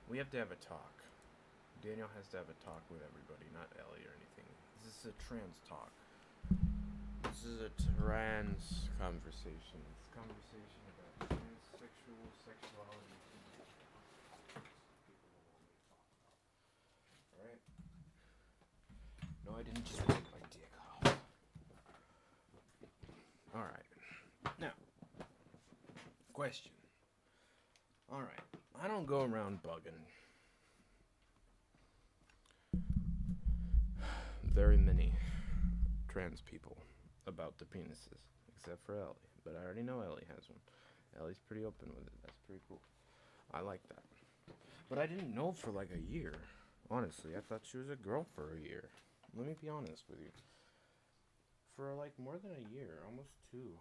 We have to have a talk. Daniel has to have a talk with everybody, not Ellie or anything. This is a trans talk. This is a trans conversation. It's a conversation about transsexual sexuality. People will want me to talk about. Alright? No, I didn't just rip my dick off. Alright. Now, question. Alright. I don't go around bugging very many trans people about the penises, except for Ellie. But I already know Ellie has one. Ellie's pretty open with it. That's pretty cool. I like that. But I didn't know for like a year. Honestly, I thought she was a girl for a year. Let me be honest with you. For like more than a year, almost two,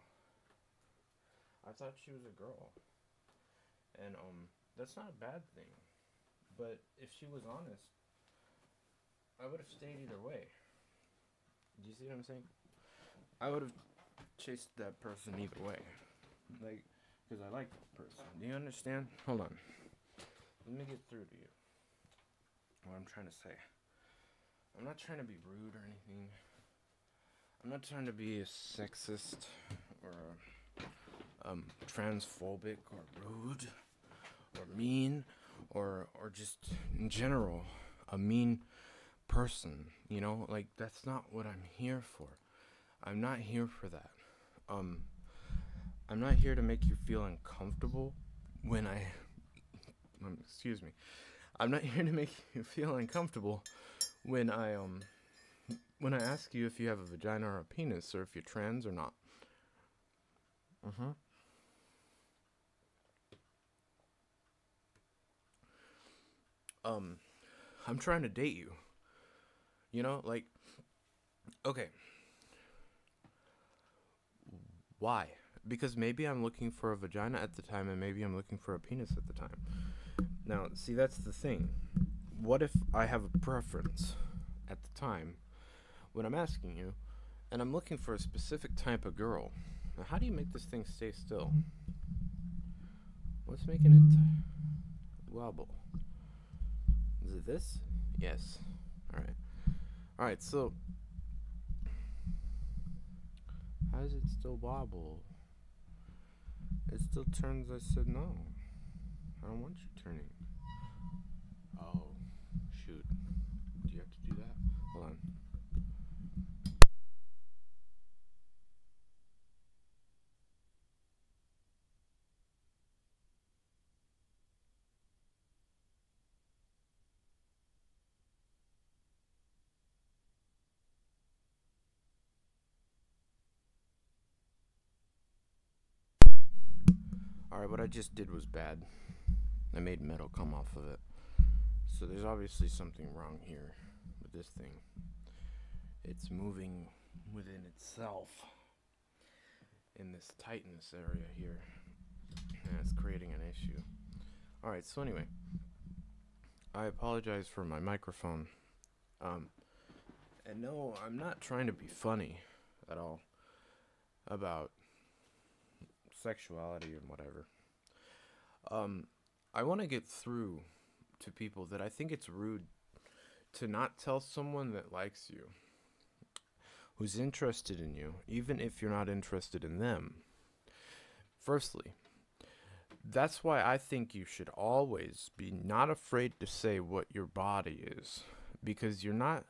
I thought she was a girl. And that's not a bad thing. But if she was honest, I would have stayed either way. Do you see what I'm saying? I would have chased that person either way. Like, because I like that person. Do you understand? Hold on. Let me get through to you what I'm trying to say. I'm not trying to be rude or anything. I'm not trying to be a sexist or transphobic or rude or mean or just in general a mean person. You know, like that's not what I'm here for. I'm not here for that. Um, I'm not here to make you feel uncomfortable when excuse me. I'm not here to make you feel uncomfortable when I ask you if you have a vagina or a penis or if you're trans or not. Mhm. Um, I'm trying to date you. You know, like okay, why? Because maybe I'm looking for a vagina at the time and maybe I'm looking for a penis at the time. Now, see, that's the thing. What if I have a preference at the time when I'm asking you and I'm looking for a specific type of girl? Now, how do you make this thing stay still? What's making it wobble? Is it this? Yes. Alright. Alright, so how does it still wobble? It still turns. I said no. I don't want you turning. Oh, shoot. Do you have to do that? Hold on. Alright, what I just did was bad. I made metal come off of it. So there's obviously something wrong here with this thing. It's moving within itself in this tightness area here. And it's creating an issue. Alright, so anyway, I apologize for my microphone. Um, and no, I'm not trying to be funny at all about sexuality and whatever. Um, I want to get through to people that I think it's rude to not tell someone that likes you, who's interested in you, even if you're not interested in them. Firstly, that's why I think you should always be not afraid to say what your body is, because you're not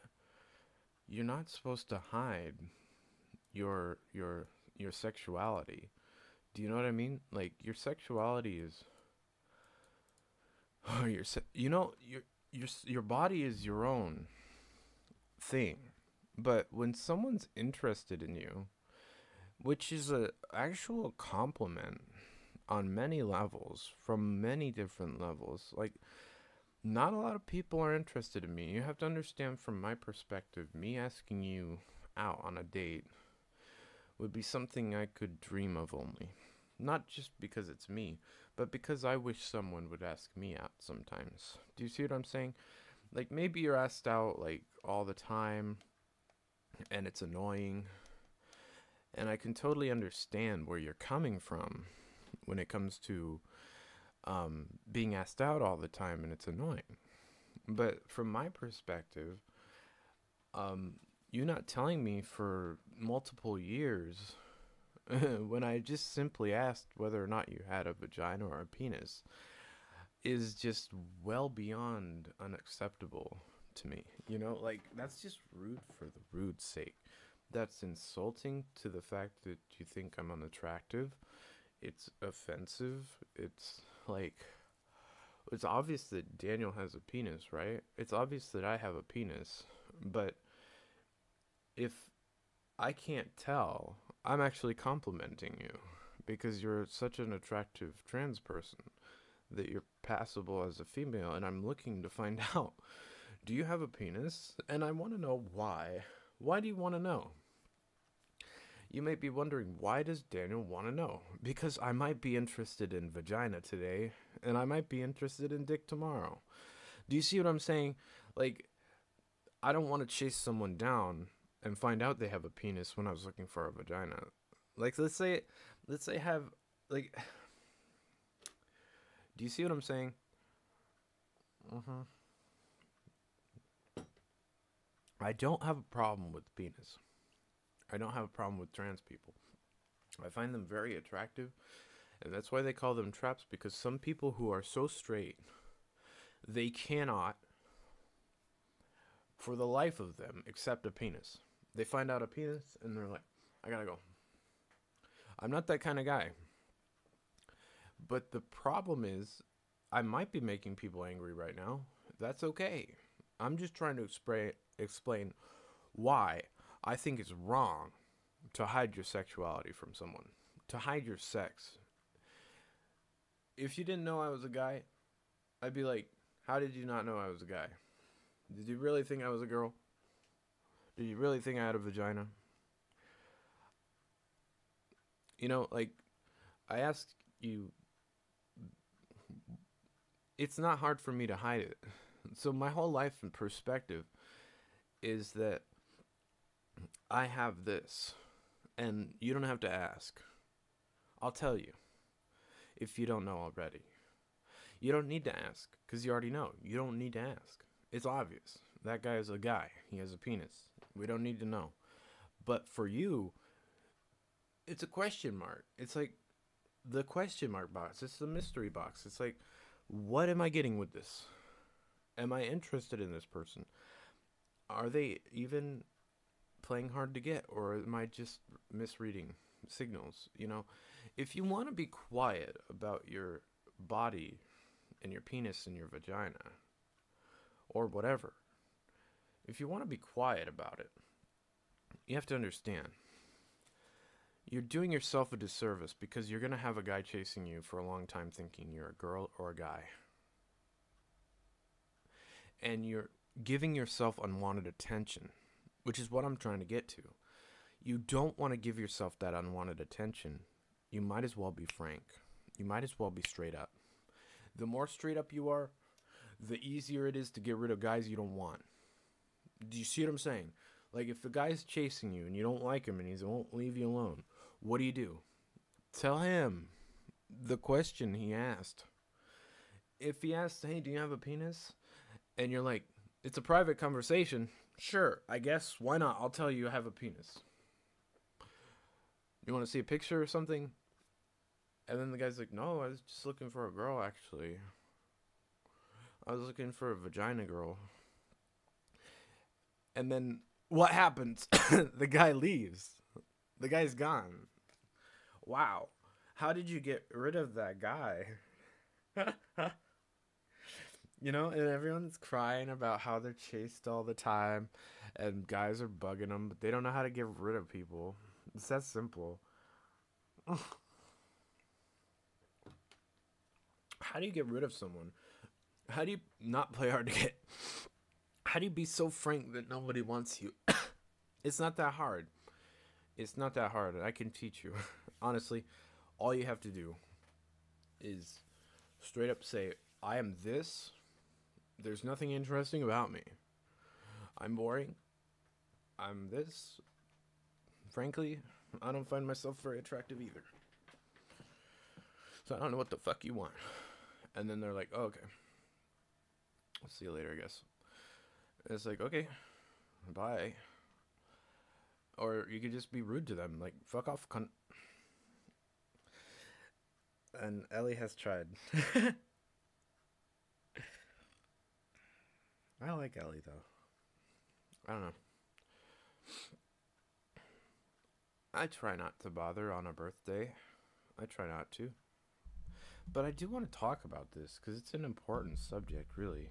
supposed to hide your sexuality. Do you know what I mean? Like your sexuality is your body is your own thing. But when someone's interested in you, which is a actual compliment on many levels, from many different levels, like not a lot of people are interested in me. You have to understand from my perspective, me asking you out on a date would be something I could dream of only. Not just because it's me, but because I wish someone would ask me out sometimes. Do you see what I'm saying? Like maybe you're asked out like all the time and it's annoying. And I can totally understand where you're coming from when it comes to being asked out all the time, and it's annoying. But from my perspective, um, you not telling me for multiple years when I just simply asked whether or not you had a vagina or a penis is just well beyond unacceptable to me. You know, like that's just rude for the rude's sake. That's insulting to the fact that you think I'm unattractive. It's offensive. It's like it's obvious that Daniel has a penis, right? It's obvious that I have a penis. But if I can't tell, I'm actually complimenting you because you're such an attractive trans person that you're passable as a female, and I'm looking to find out, do you have a penis? And I want to know why. Why do you want to know? You might be wondering, why does Daniel want to know? Because I might be interested in vagina today, and I might be interested in dick tomorrow. Do you see what I'm saying? Like, I don't want to chase someone down and find out they have a penis when I was looking for a vagina. Like, let's say have, like, do you see what I'm saying? Mm-hmm. I don't have a problem with penis. I don't have a problem with trans people. I find them very attractive, and that's why they call them traps, because some people who are so straight, they cannot, for the life of them, accept a penis. They find out a penis, and they're like, I gotta go. I'm not that kind of guy. But the problem is, I might be making people angry right now. That's okay. I'm just trying to explain why I think it's wrong to hide your sexuality from someone, to hide your sex. If you didn't know I was a guy, I'd be like, how did you not know I was a guy? Did you really think I was a girl? Did you really think I had a vagina? You know, like, I asked you, it's not hard for me to hide it. So my whole life and perspective is that I have this, and you don't have to ask. I'll tell you if you don't know already. You don't need to ask because you already know. You don't need to ask. It's obvious. That guy is a guy. He has a penis. We don't need to know. But for you, it's a question mark. It's like the question mark box. It's the mystery box. It's like, what am I getting with this? Am I interested in this person? Are they even playing hard to get, or am I just misreading signals? You know, if you want to be quiet about your body and your penis and your vagina or whatever, if you want to be quiet about it, you have to understand you're doing yourself a disservice, because you're going to have a guy chasing you for a long time thinking you're a girl or a guy. And you're giving yourself unwanted attention, which is what I'm trying to get to. You don't want to give yourself that unwanted attention. You might as well be frank. You might as well be straight up. The more straight up you are, the easier it is to get rid of guys you don't want. Do you see what I'm saying? Like, if the guy's chasing you and you don't like him and he won't leave you alone, what do? Tell him the question he asked. If he asks, hey, do you have a penis? And you're like, it's a private conversation. Sure, I guess. Why not? I'll tell you I have a penis. You want to see a picture or something? And then the guy's like, no, I was just looking for a girl, actually. I was looking for a vagina girl. And then what happens? The guy leaves. The guy's gone. Wow. How did you get rid of that guy? You know, and everyone's crying about how they're chased all the time and guys are bugging them, but they don't know how to get rid of people. It's that simple. How do you get rid of someone? How do you not play hard to get? How do you be so frank that nobody wants you? It's not that hard. It's not that hard. I can teach you. Honestly, all you have to do is straight up say, I am this. There's nothing interesting about me. I'm boring. I'm this. Frankly, I don't find myself very attractive either. So I don't know what the fuck you want. And then they're like, oh, okay, I'll see you later, I guess. And it's like, okay, bye. Or you could just be rude to them, like, fuck off, cunt. And Ellie has tried. I like Ellie, though. I don't know. I try not to bother on a birthday. I try not to. But I do want to talk about this, because it's an important subject, really.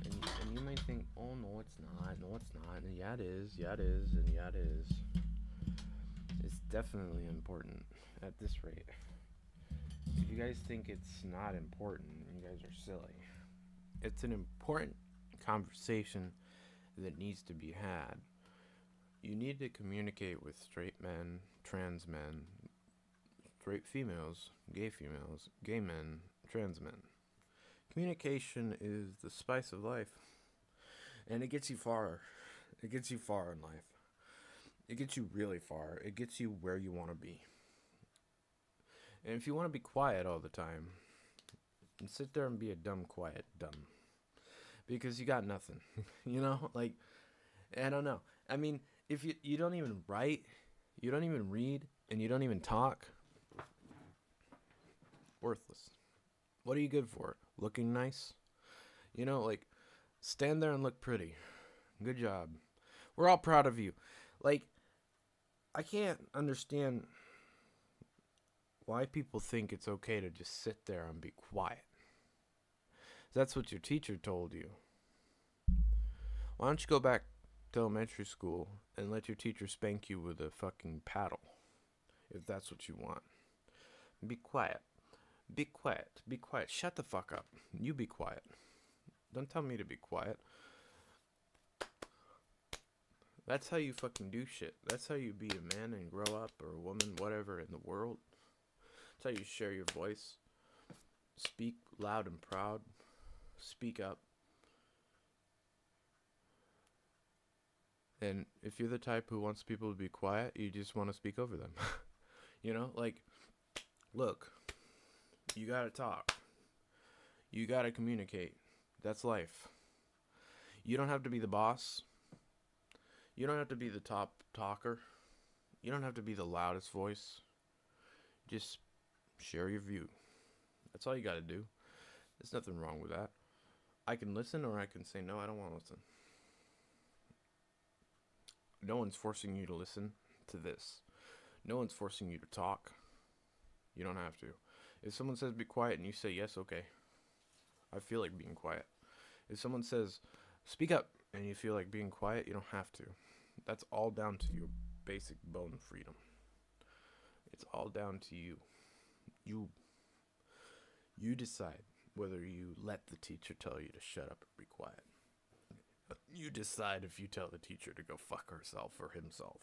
And you might think, oh, no, it's not. No, it's not. And yeah, it is. Yeah, it is. And yeah, it is. It's definitely important at this rate. If you guys think it's not important, you guys are silly. It's an important conversation that needs to be had. You need to communicate with straight men, trans men, straight females, gay men, trans men. Communication is the spice of life. And it gets you far. It gets you far in life. It gets you really far. It gets you where you want to be. And if you want to be quiet all the time, and sit there and be a dumb. Because you got nothing. You know? Like, I don't know. I mean, if you don't even write, you don't even read, and you don't even talk, worthless. What are you good for? Looking nice? You know, like, stand there and look pretty. Good job. We're all proud of you. Like, I can't understand why people think it's okay to just sit there and be quiet. That's what your teacher told you. Why don't you go back to elementary school and let your teacher spank you with a fucking paddle, if that's what you want? Be quiet. Be quiet. Be quiet. Shut the fuck up. You be quiet. Don't tell me to be quiet. That's how you fucking do shit. That's how you be a man and grow up, or a woman, whatever, in the world. That's how you share your voice. Speak loud and proud. Speak up. And if you're the type who wants people to be quiet, you just want to speak over them. You know, like, look, you gotta talk. You gotta communicate. That's life. You don't have to be the boss. You don't have to be the top talker. You don't have to be the loudest voice. Just share your view. That's all you gotta do. There's nothing wrong with that. I can listen, or I can say, no, I don't want to listen. No one's forcing you to listen to this. No one's forcing you to talk. You don't have to. If someone says be quiet and you say yes, okay. I feel like being quiet. If someone says speak up and you feel like being quiet, you don't have to. That's all down to your basic bone freedom. It's all down to you. You decide whether you let the teacher tell you to shut up or be quiet. You decide if you tell the teacher to go fuck herself or himself.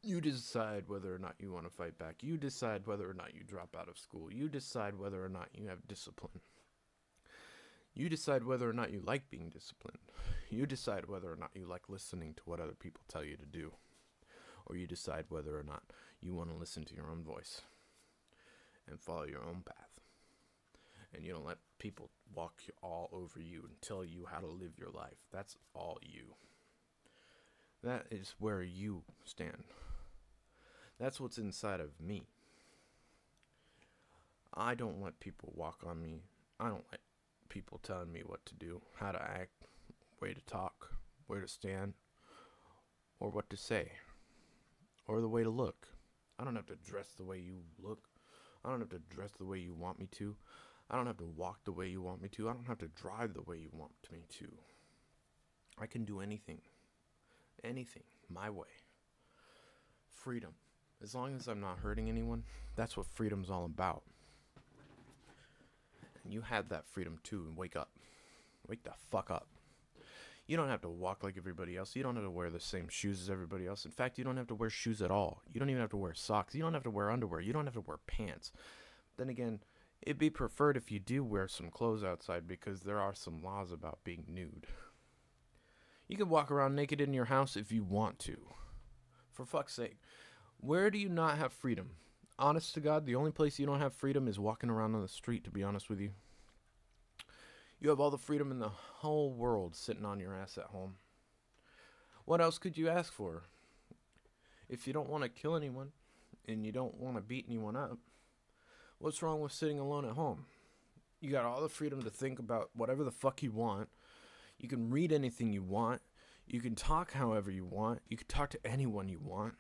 You decide whether or not you want to fight back. You decide whether or not you drop out of school. You decide whether or not you have discipline. You decide whether or not you like being disciplined. You decide whether or not you like listening to what other people tell you to do. Or you decide whether or not you want to listen to your own voice and follow your own path. And you don't let people walk all over you and tell you how to live your life. That's all you. That is where you stand. That's what's inside of me. I don't let people walk on me. I don't let people telling me what to do, how to act, way to talk, where to stand, or what to say, or the way to look. I don't have to dress the way you look. I don't have to dress the way you want me to. I don't have to walk the way you want me to. I don't have to drive the way you want me to. I can do anything. Anything. My way. Freedom. As long as I'm not hurting anyone, that's what freedom's all about. And you had that freedom too, and wake up. Wake the fuck up. You don't have to walk like everybody else. You don't have to wear the same shoes as everybody else. In fact, you don't have to wear shoes at all. You don't even have to wear socks. You don't have to wear underwear. You don't have to wear pants. Then again, it'd be preferred if you do wear some clothes outside, because there are some laws about being nude. You can walk around naked in your house if you want to. For fuck's sake. Where do you not have freedom? Honest to God, the only place you don't have freedom is walking around on the street, to be honest with you. You have all the freedom in the whole world sitting on your ass at home. What else could you ask for? If you don't want to kill anyone and you don't want to beat anyone up, what's wrong with sitting alone at home? You got all the freedom to think about whatever the fuck you want. You can read anything you want. You can talk however you want. You can talk to anyone you want.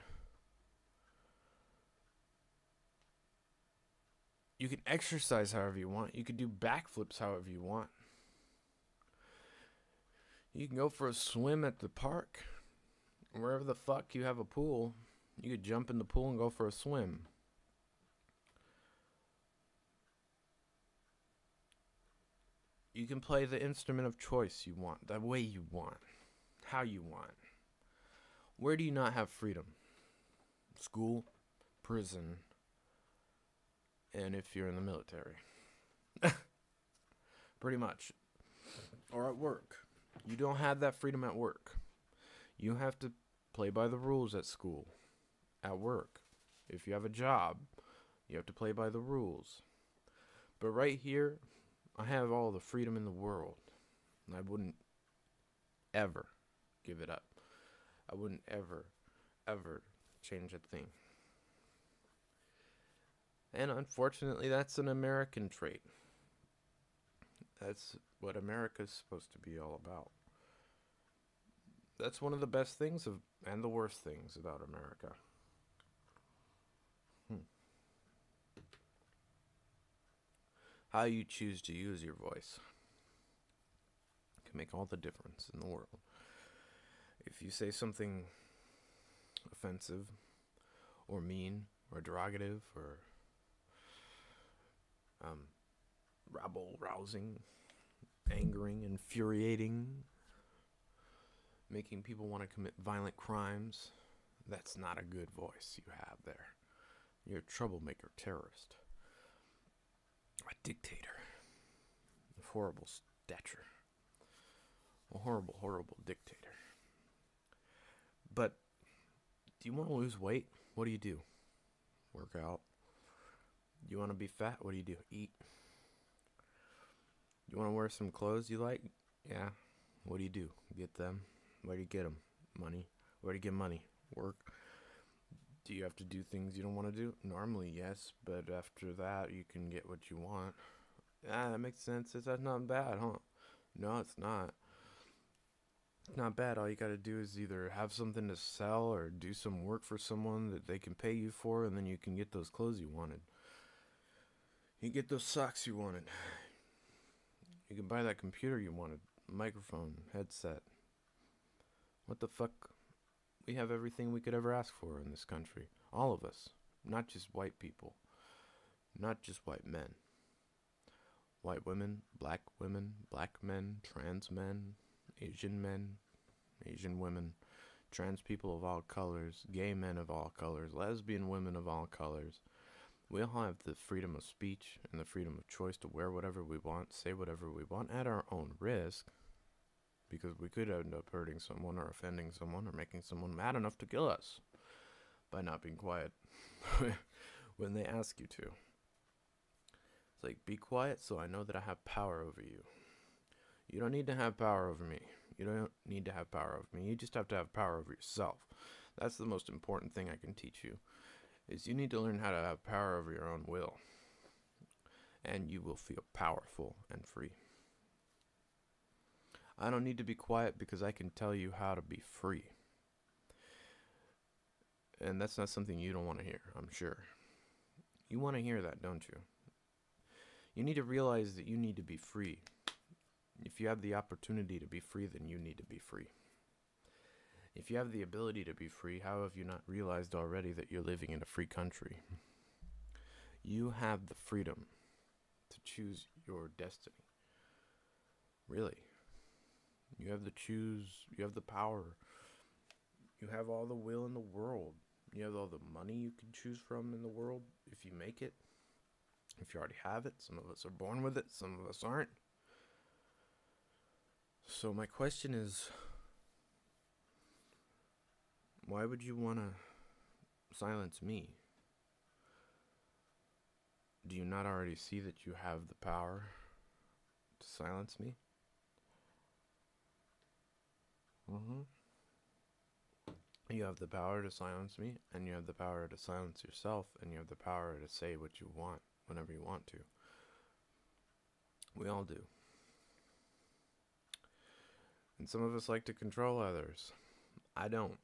You can exercise however you want. You can do backflips however you want. You can go for a swim at the park. Wherever the fuck you have a pool, you could jump in the pool and go for a swim. You can play the instrument of choice you want, the way you want, how you want. Where do you not have freedom? School, prison, and if you're in the military. Pretty much. Or at work. You don't have that freedom at work. You have to play by the rules at school, at work. If you have a job, you have to play by the rules. But right here, I have all the freedom in the world. And I wouldn't ever give it up. I wouldn't ever change a thing. And unfortunately, that's an American trait. That's what America's supposed to be all about. That's one of the best things and the worst things about America. How you choose to use your voice can make all the difference in the world. If you say something offensive or mean or derogative or rabble-rousing, angering, infuriating, making people want to commit violent crimes, that's not a good voice you have there. You're a troublemaker, terrorist, a dictator, of horrible stature, a horrible, horrible dictator. But do you want to lose weight? What do? Work out. You want to be fat? What do? Eat. You want to wear some clothes you like? Yeah. What do? Get them. Where do you get them? Money. Where do you get money? Work. Do you have to do things you don't want to do? Normally, yes, but after that, you can get what you want. That makes sense. That's not bad, huh? No, it's not. It's not bad. All you gotta do is either have something to sell or do some work for someone that they can pay you for, and then you can get those clothes you wanted. You can get those socks you wanted. You can buy that computer you wanted. Microphone, headset. What the fuck? We have everything we could ever ask for in this country. All of us. Not just white people. Not just white men. White women, black men, trans men, Asian women, trans people of all colors, gay men of all colors, lesbian women of all colors. We all have the freedom of speech and the freedom of choice to wear whatever we want, say whatever we want at our own risk, because we could end up hurting someone or offending someone or making someone mad enough to kill us by not being quiet when they ask you to. It's like, be quiet so I know that I have power over you. You don't need to have power over me. You don't need to have power over me. You just have to have power over yourself. That's the most important thing I can teach you, is you need to learn how to have power over your own will. And you will feel powerful and free. I don't need to be quiet because I can tell you how to be free. And that's not something you don't want to hear, I'm sure. You want to hear that, don't you? You need to realize that you need to be free. If you have the opportunity to be free, then you need to be free. If you have the ability to be free, how have you not realized already that you're living in a free country? You have the freedom to choose your destiny. Really. You have the power. You have all the will in the world. You have all the money you can choose from in the world if you make it. If you already have it. Some of us are born with it, some of us aren't. So my question is, why would you want to silence me? Do you not already see that you have the power to silence me? Mm-hmm. You have the power to silence me, and you have the power to silence yourself, and you have the power to say what you want whenever you want to. We all do. And some of us like to control others. I don't.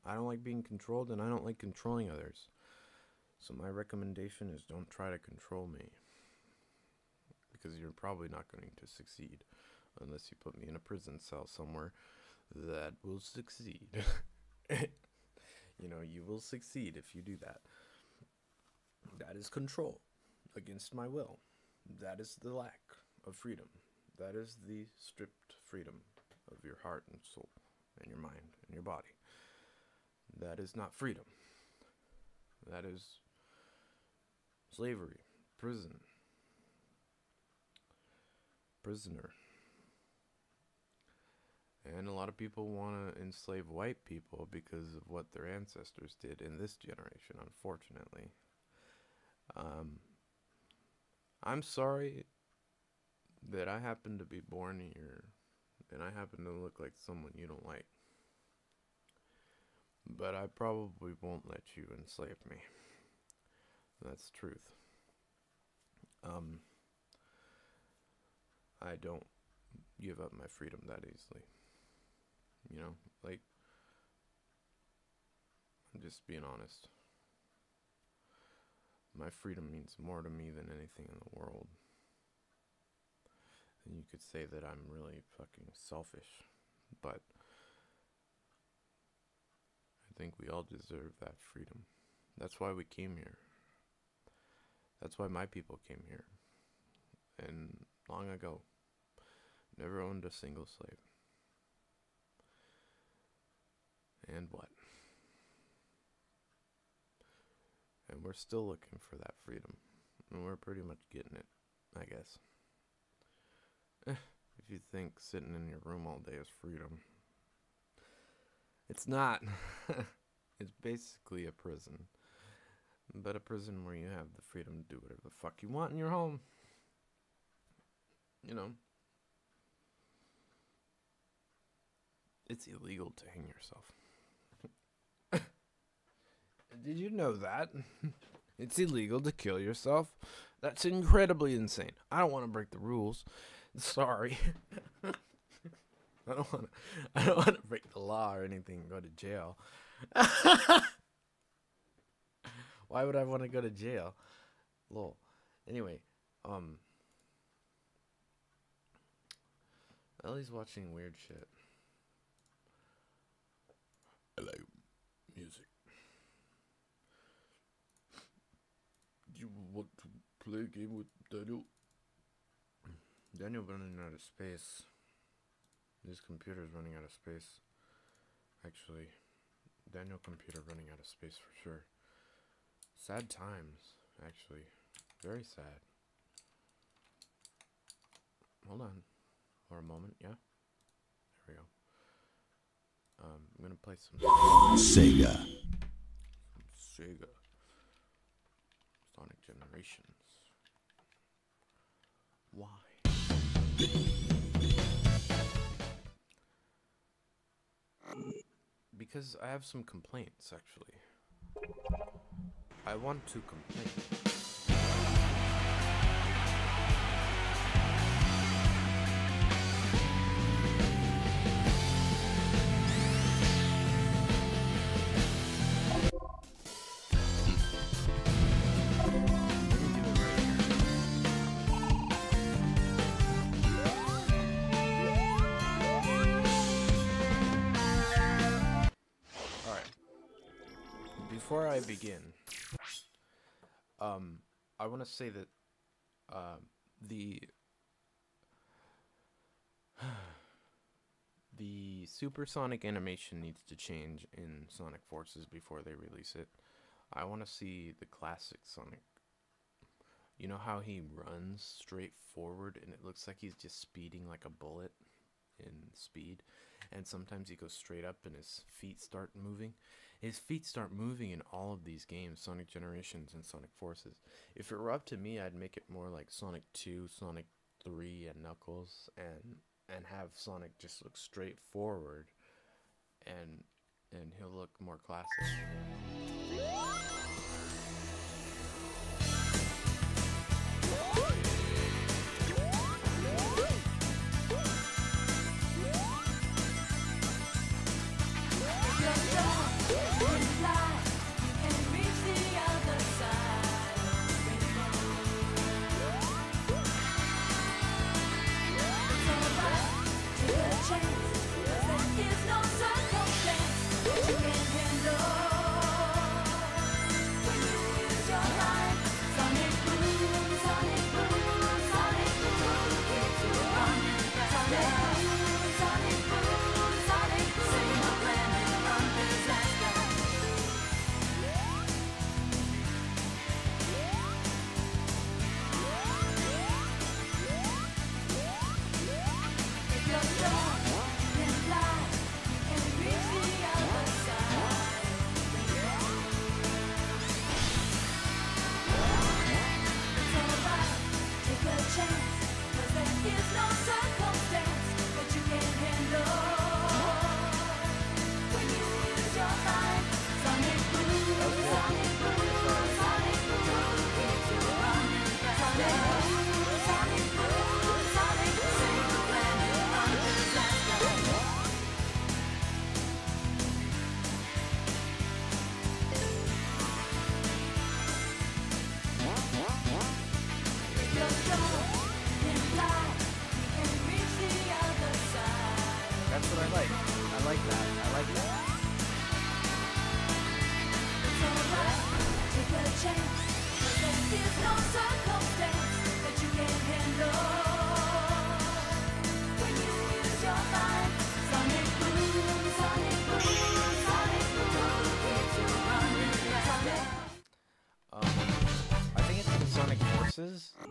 I don't like being controlled, and I don't like controlling others. So my recommendation is don't try to control me. Because you're probably not going to succeed. Unless you put me in a prison cell somewhere that will succeed. You know, you will succeed if you do that. That is control against my will. That is the lack of freedom. That is the stripped freedom of your heart and soul and your mind and your body. That is not freedom. That is slavery, prison, prisoner. And a lot of people want to enslave white people because of what their ancestors did in this generation, unfortunately. I'm sorry that I happen to be born here and I happen to look like someone you don't like. But I probably won't let you enslave me. That's the truth. I don't give up my freedom that easily. You know, like, I'm just being honest. My freedom means more to me than anything in the world. And you could say that I'm really fucking selfish, but I think we all deserve that freedom. That's why we came here. That's why my people came here. And long ago, never owned a single slave. And what? And we're still looking for that freedom. And we're pretty much getting it, I guess. If you think sitting in your room all day is freedom. It's not. It's basically a prison. But a prison where you have the freedom to do whatever the fuck you want in your home. You know. It's illegal to hang yourself. Did you know that? It's illegal to kill yourself? That's incredibly insane. I don't want to break the rules. Sorry. I don't want to break the law or anything and go to jail. Why would I want to go to jail? Lol. Anyway, Ellie's watching weird shit. I like music. Do you want to play a game with Daniel? Daniel running out of space. His computer's running out of space. Actually, Daniel computer running out of space for sure. Sad times, actually. Very sad. Hold on. For a moment, yeah? There we go. I'm gonna play some Sega. Sega. Sonic Generations. Why? Because I have some complaints, actually. I want to complain. Before I begin, I want to say that the supersonic animation needs to change in Sonic Forces before they release it. I want to see the classic Sonic. You know how he runs straight forward and it looks like he's just speeding like a bullet in speed, and sometimes he goes straight up and his feet start moving. his feet start moving in all of these games, Sonic Generations and Sonic Forces. If it were up to me, I'd make it more like Sonic 2, Sonic 3, and Knuckles, and have Sonic just look straight forward, and he'll look more classic.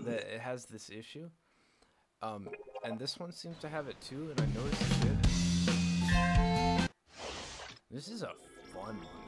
That it has this issue, and this one seems to have it too, and I noticed it. This is a fun one.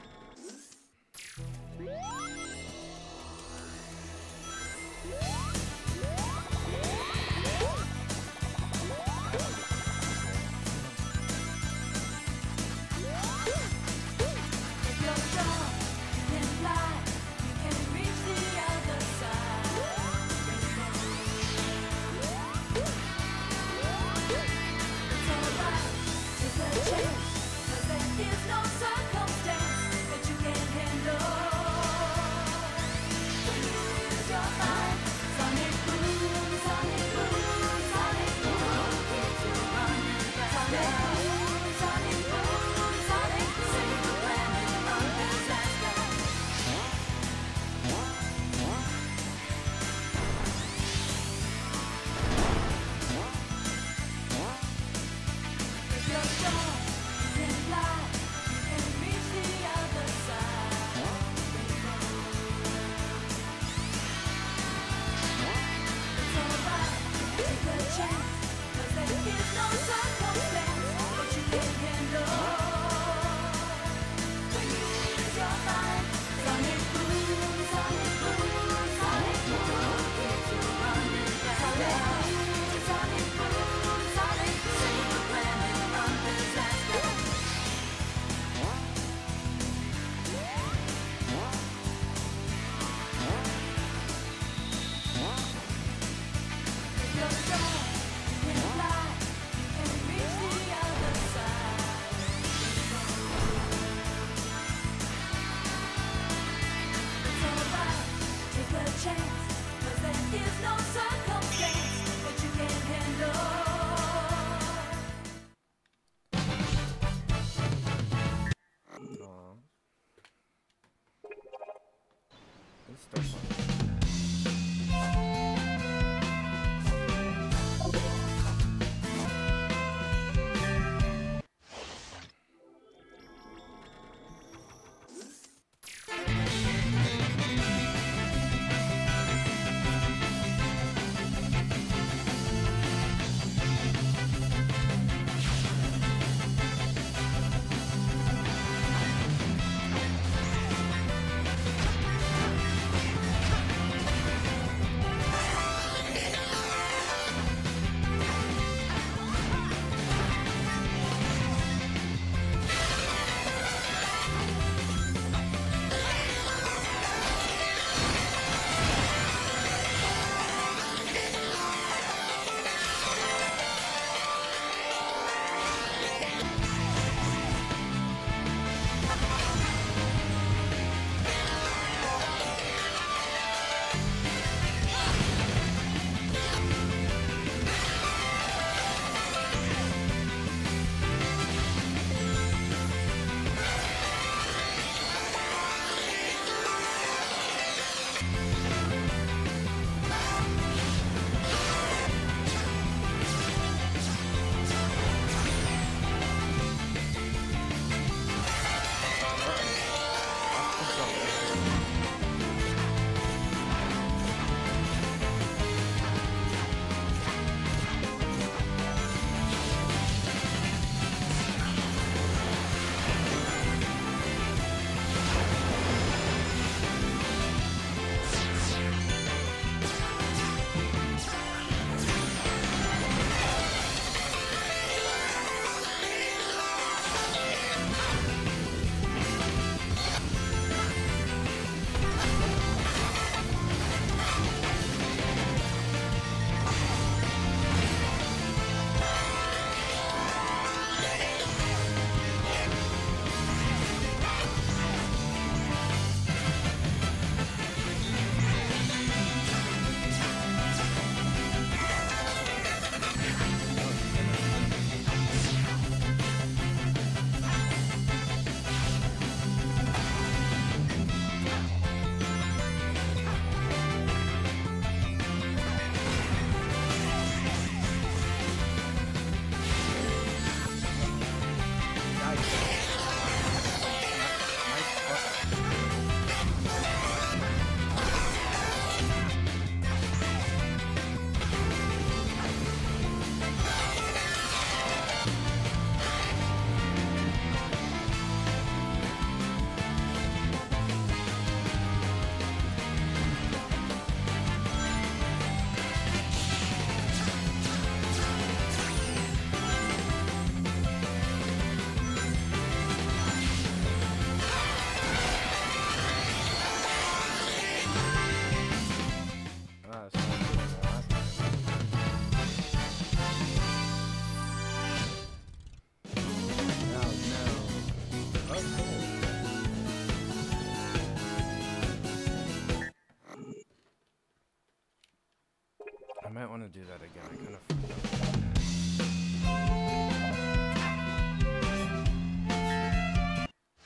might want to do that again. I kind of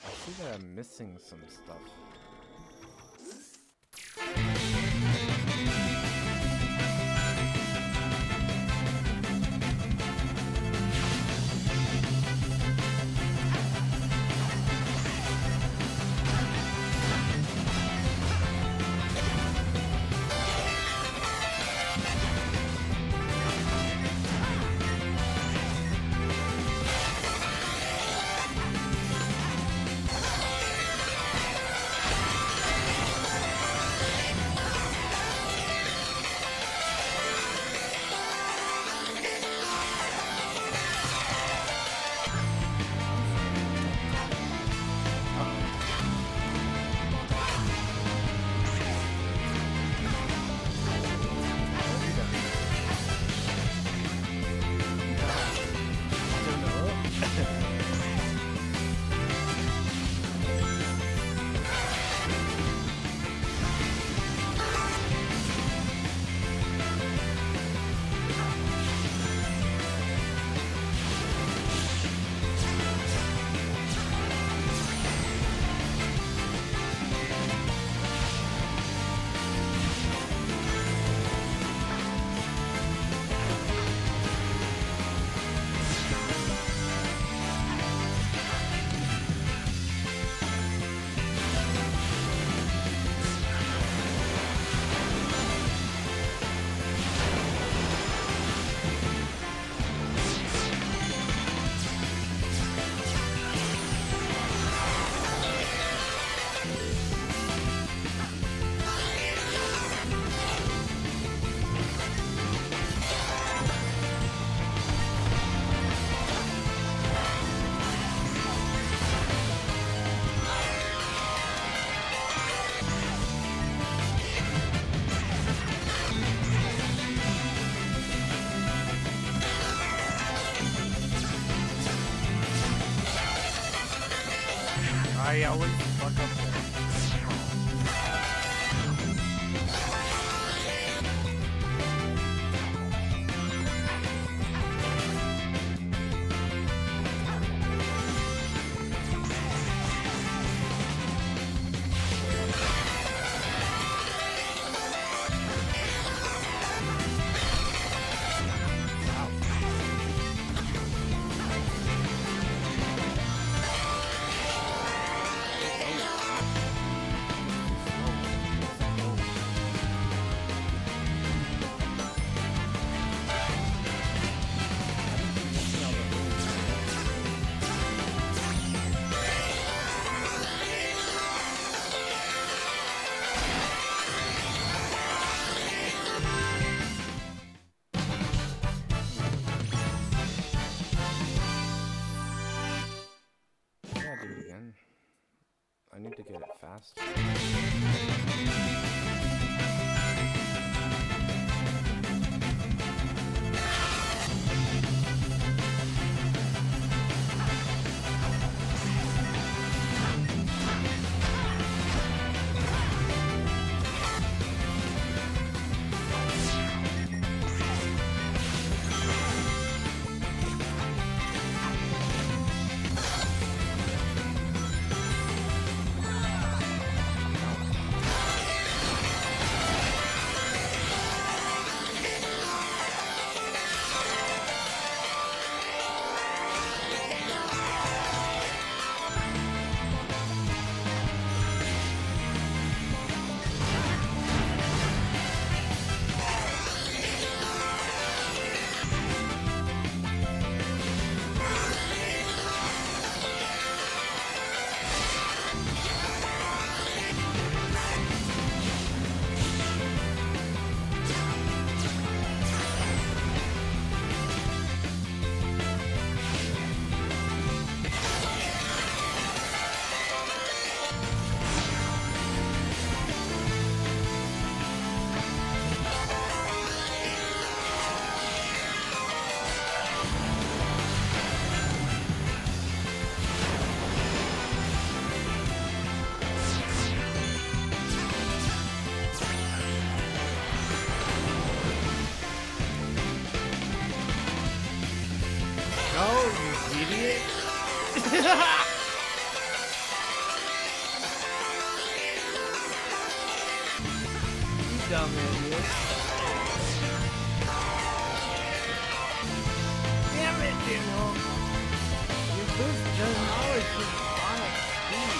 I see that I'm missing some stuff. I always fuck up there. I need to get it fast. No, you idiot. You dumb idiot. Damn it, Daniel. Your boost doesn't always respond at speed.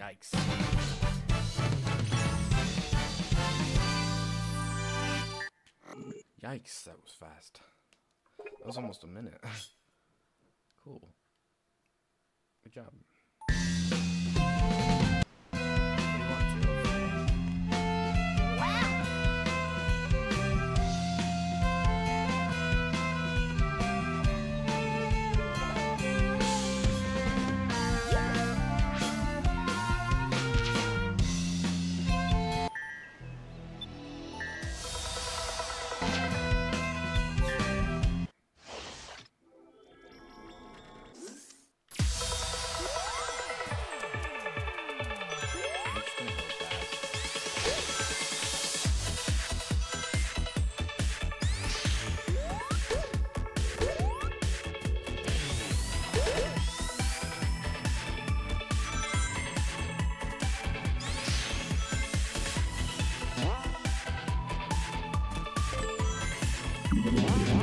Yikes. Yikes, that was fast. That was almost a minute. Cool. Good job. What do you want to?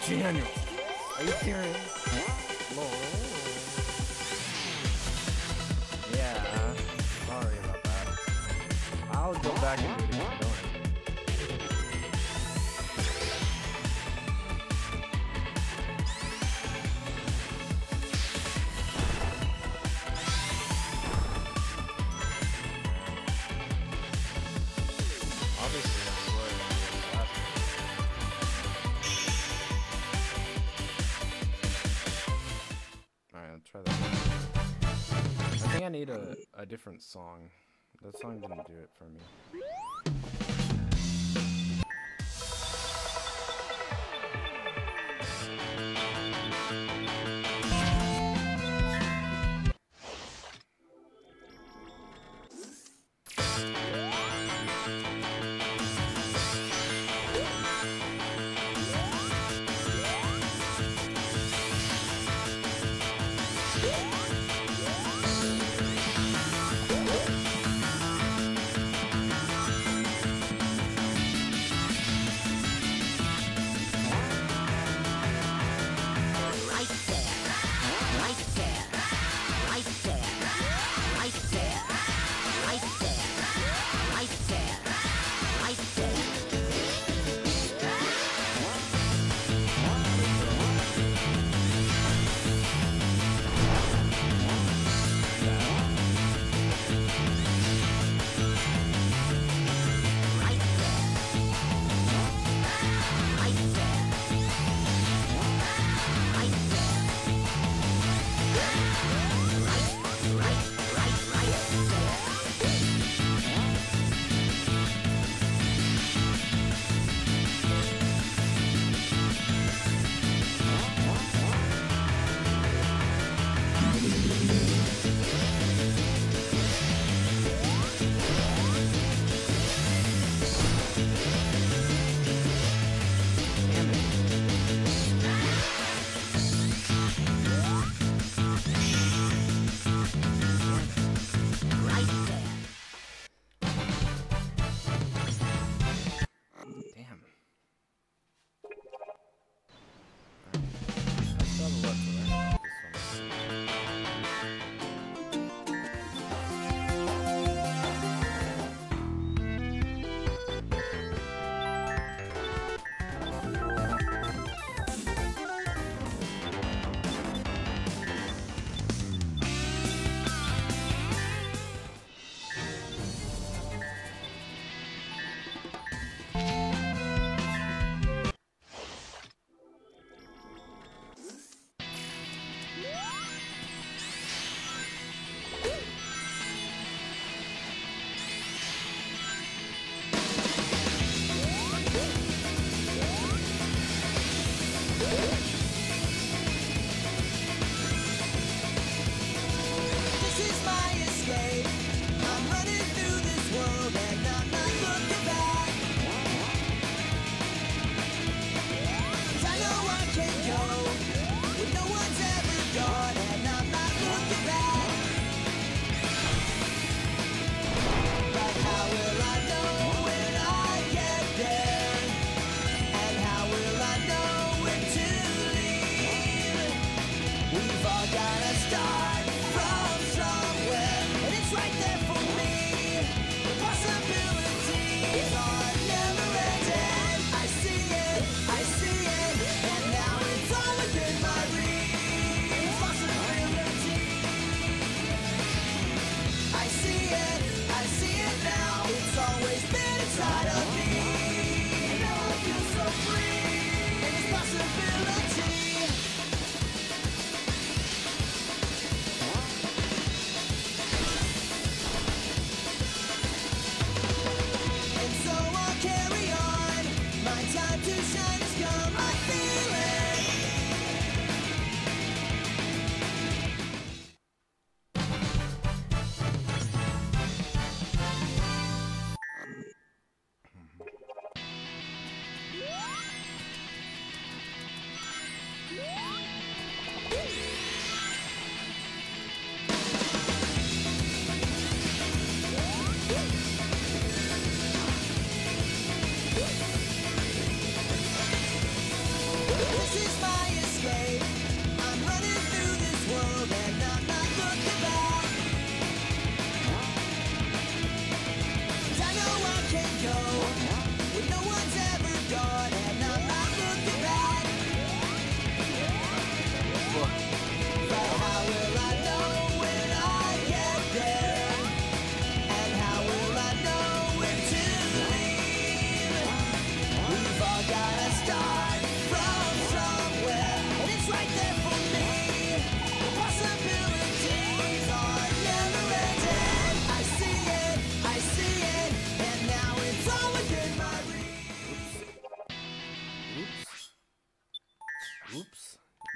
Daniel, are you serious? Lord. Yeah, sorry about that. I'll go back and do it again. Obviously, I'm slower than the last one. Alright, I'll try that. I think I need a different song. That song didn't do it for me.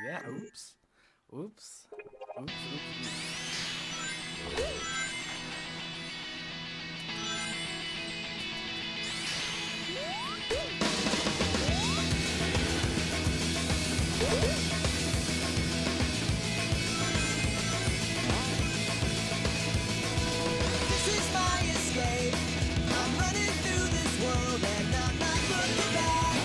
Yeah, oops. Oops. Oops, oops, oops. This is my escape. I'm running through this world and I'm not looking back.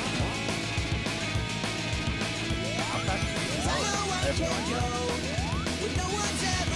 'Cause I know I can go where no one's ever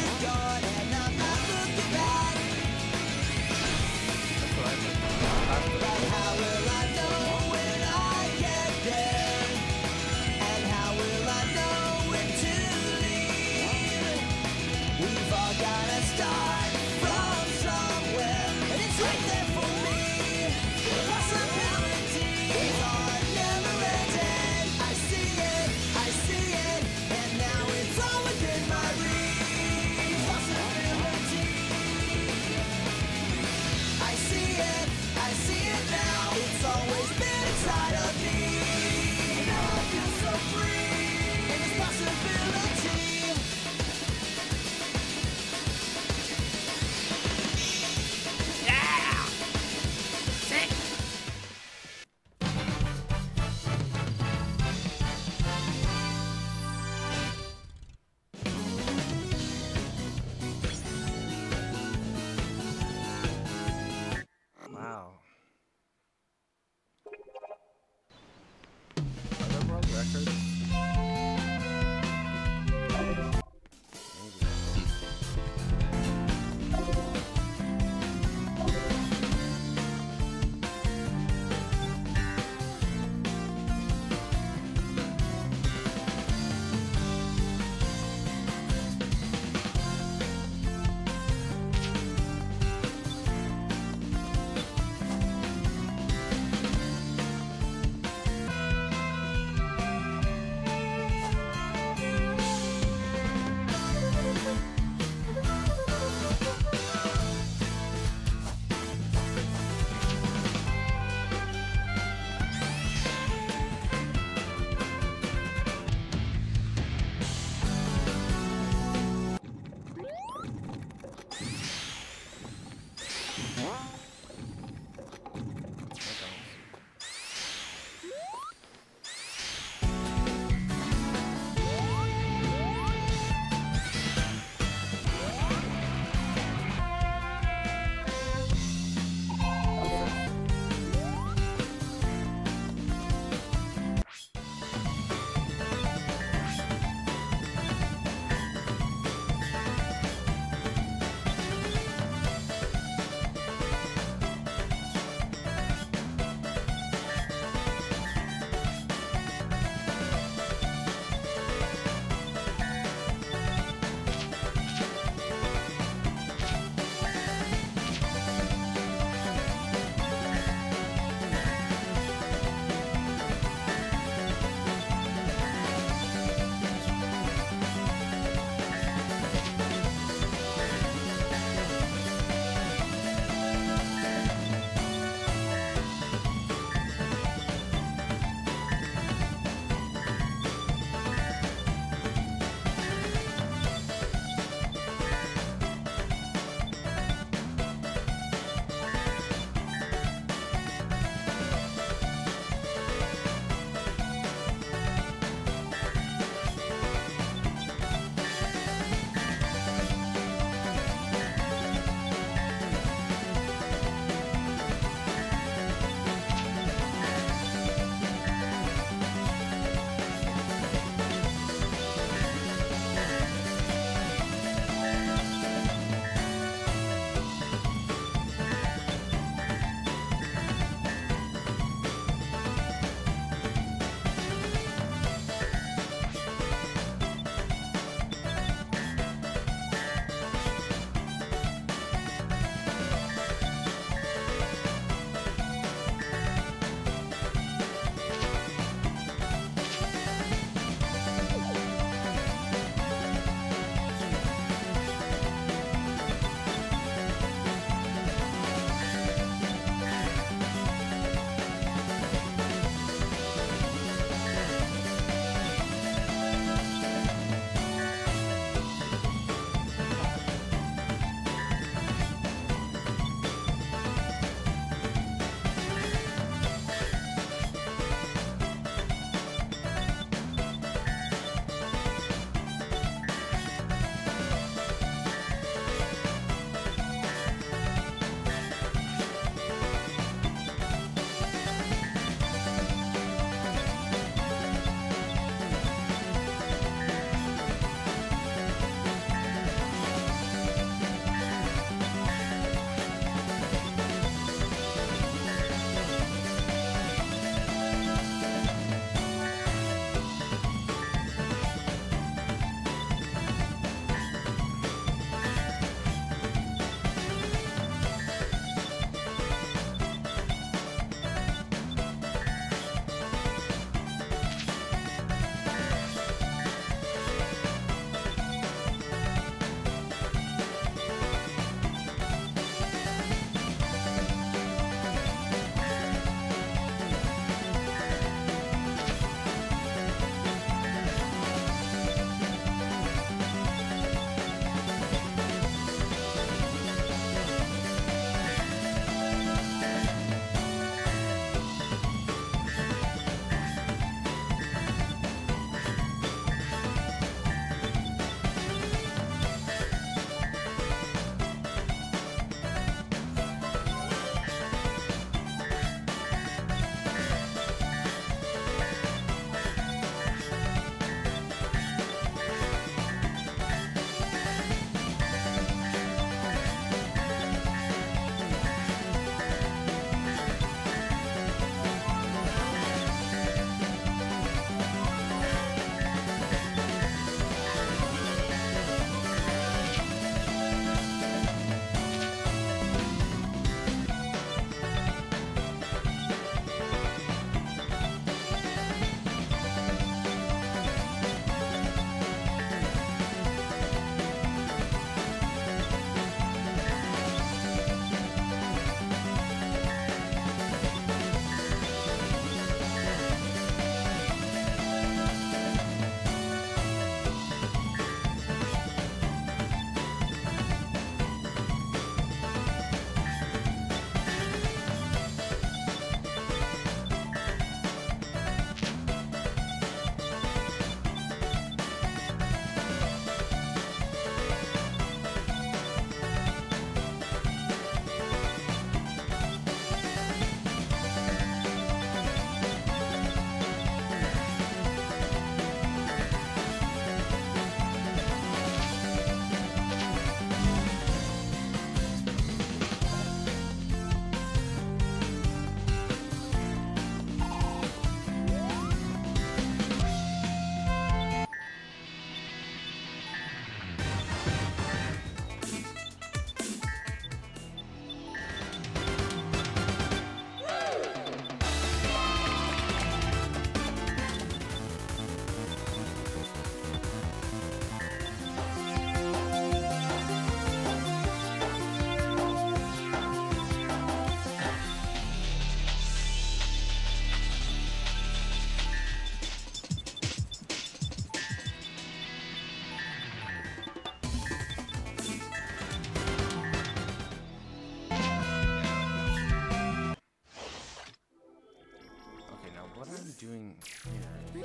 What I'm doing here. I'm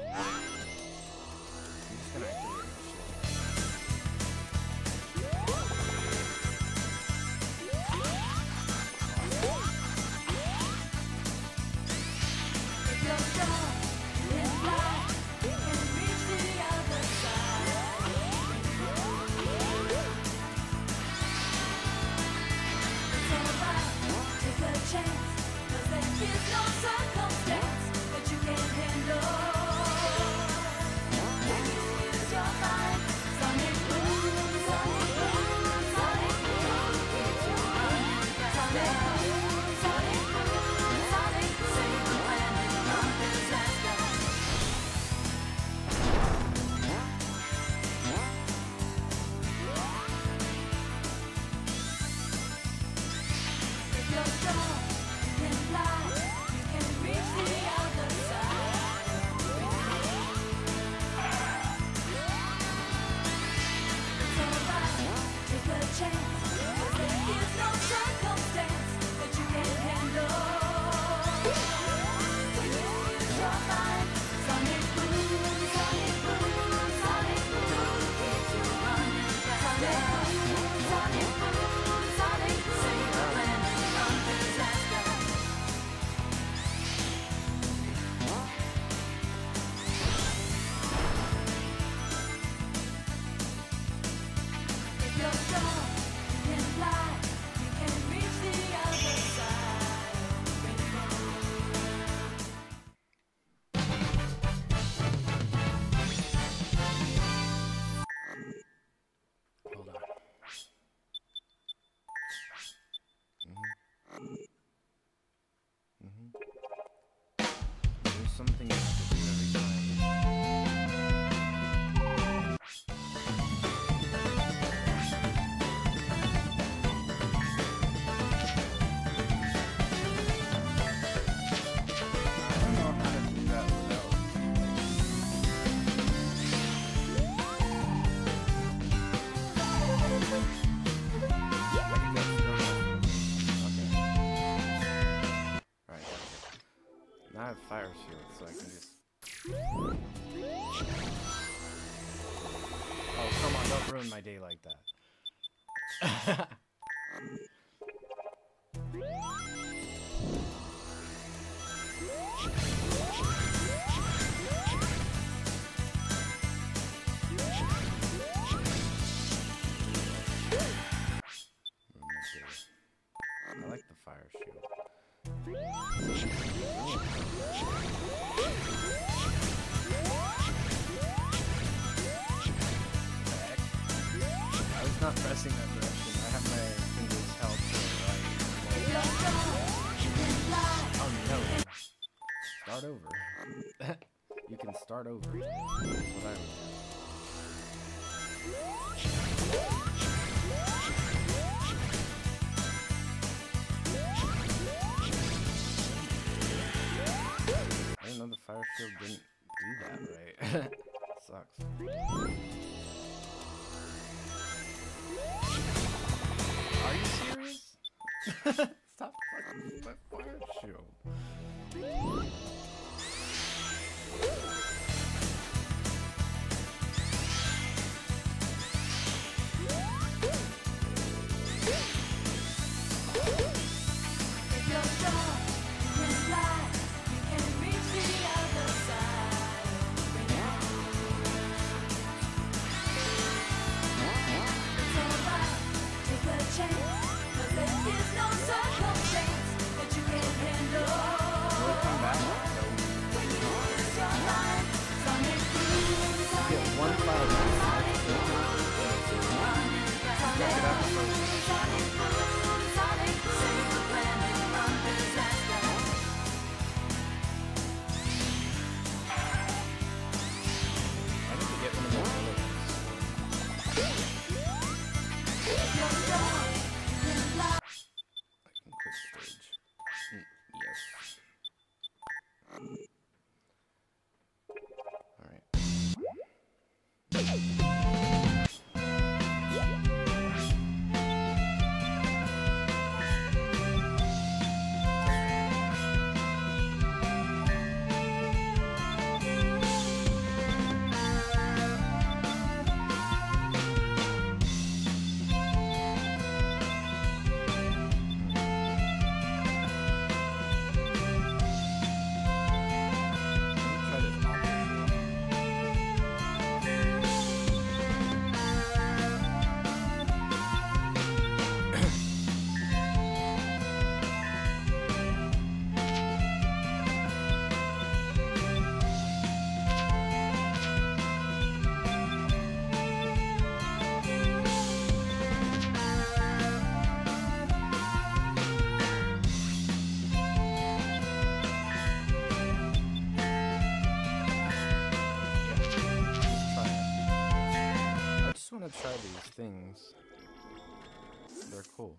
just gonna activate my shield. If you're strong in life, you can reach the other side. It's alright, take a chance, 'cause there is no circumstance that you can't handle. When you use your mind, sonic boom, sonic boom, sonic boom, keeps you running. Sonic boom, sonic boom, sonic, save the planet from disaster. If you're strong, you can fly, you can reach the other side. It's alright, take a chance, 'cause there is no circumstance that you can't handle. When you use your mind, sonic boom, sonic boom, sonic boom, keeps you running. Sonic boom, sonic boom, sonic, save the planet from disaster. If you're strong, you can fly, you can reach the other side. Hold on. There's something you have to do every time. I don't know how to do that without. Right. Now I have fire shield, so I can just. Oh, come on, don't ruin my day like that. Ruin my day. I like the fire shield. I was not pressing that direction. I have my fingers held to If the right. you're strong, you can fly. Oh no. Start over. You can start over. That's what I would do. I didn't know the fire shield didn't do that right. Sucks. Are you serious? Stop fucking with my fire shield. If you're strong, you can fly, you can reach the other side. It's alright, take a chance, 'cause there is no circumstance that you can't handle. to try these things. They're cool.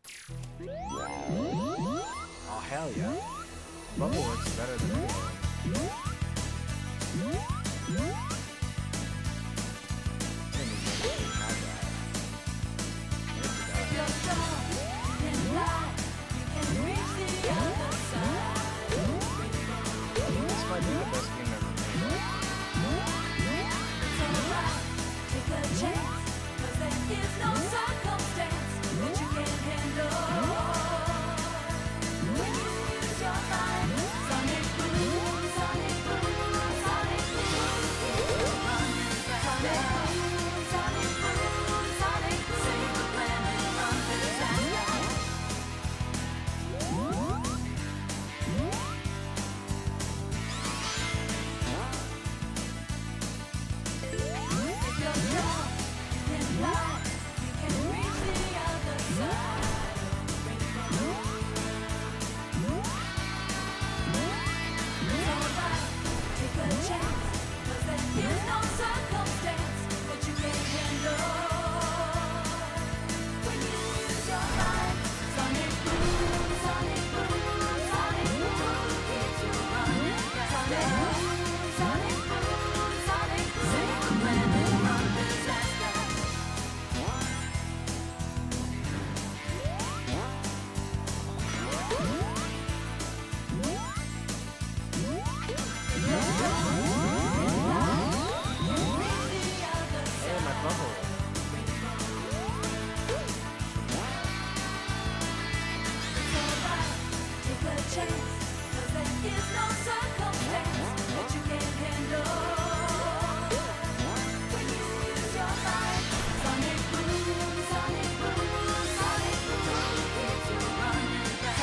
Oh, hell yeah. Bubble works better than anything. I didn't even know we had that. Look at that. You're strong, you can fly, you can reach the other side. This might be the best game ever made. It's alright, take a chance, 'cause there is no circumstance that you can't handle. When you use your mind, sonic boom, sonic boom, sonic boom, keeps you running fast. Sonic boom, sonic boom, sonic boom, save the planet from disaster. If you're strong, you can fly, you can reach the other side. It's alright, take a chance, 'cause there is no circumstance that you can't handle. When you use your mind, sonic boom, sonic boom, sonic boom, keeps you running fast. Sonic boom, sonic boom, sonic boom, save the planet from disaster. Hey, my bubble. Take a chance, 'cause there is no circumstance that you can't handle. When you use your mind, sonic boom, sonic boom, sonic boom, keeps you running fast.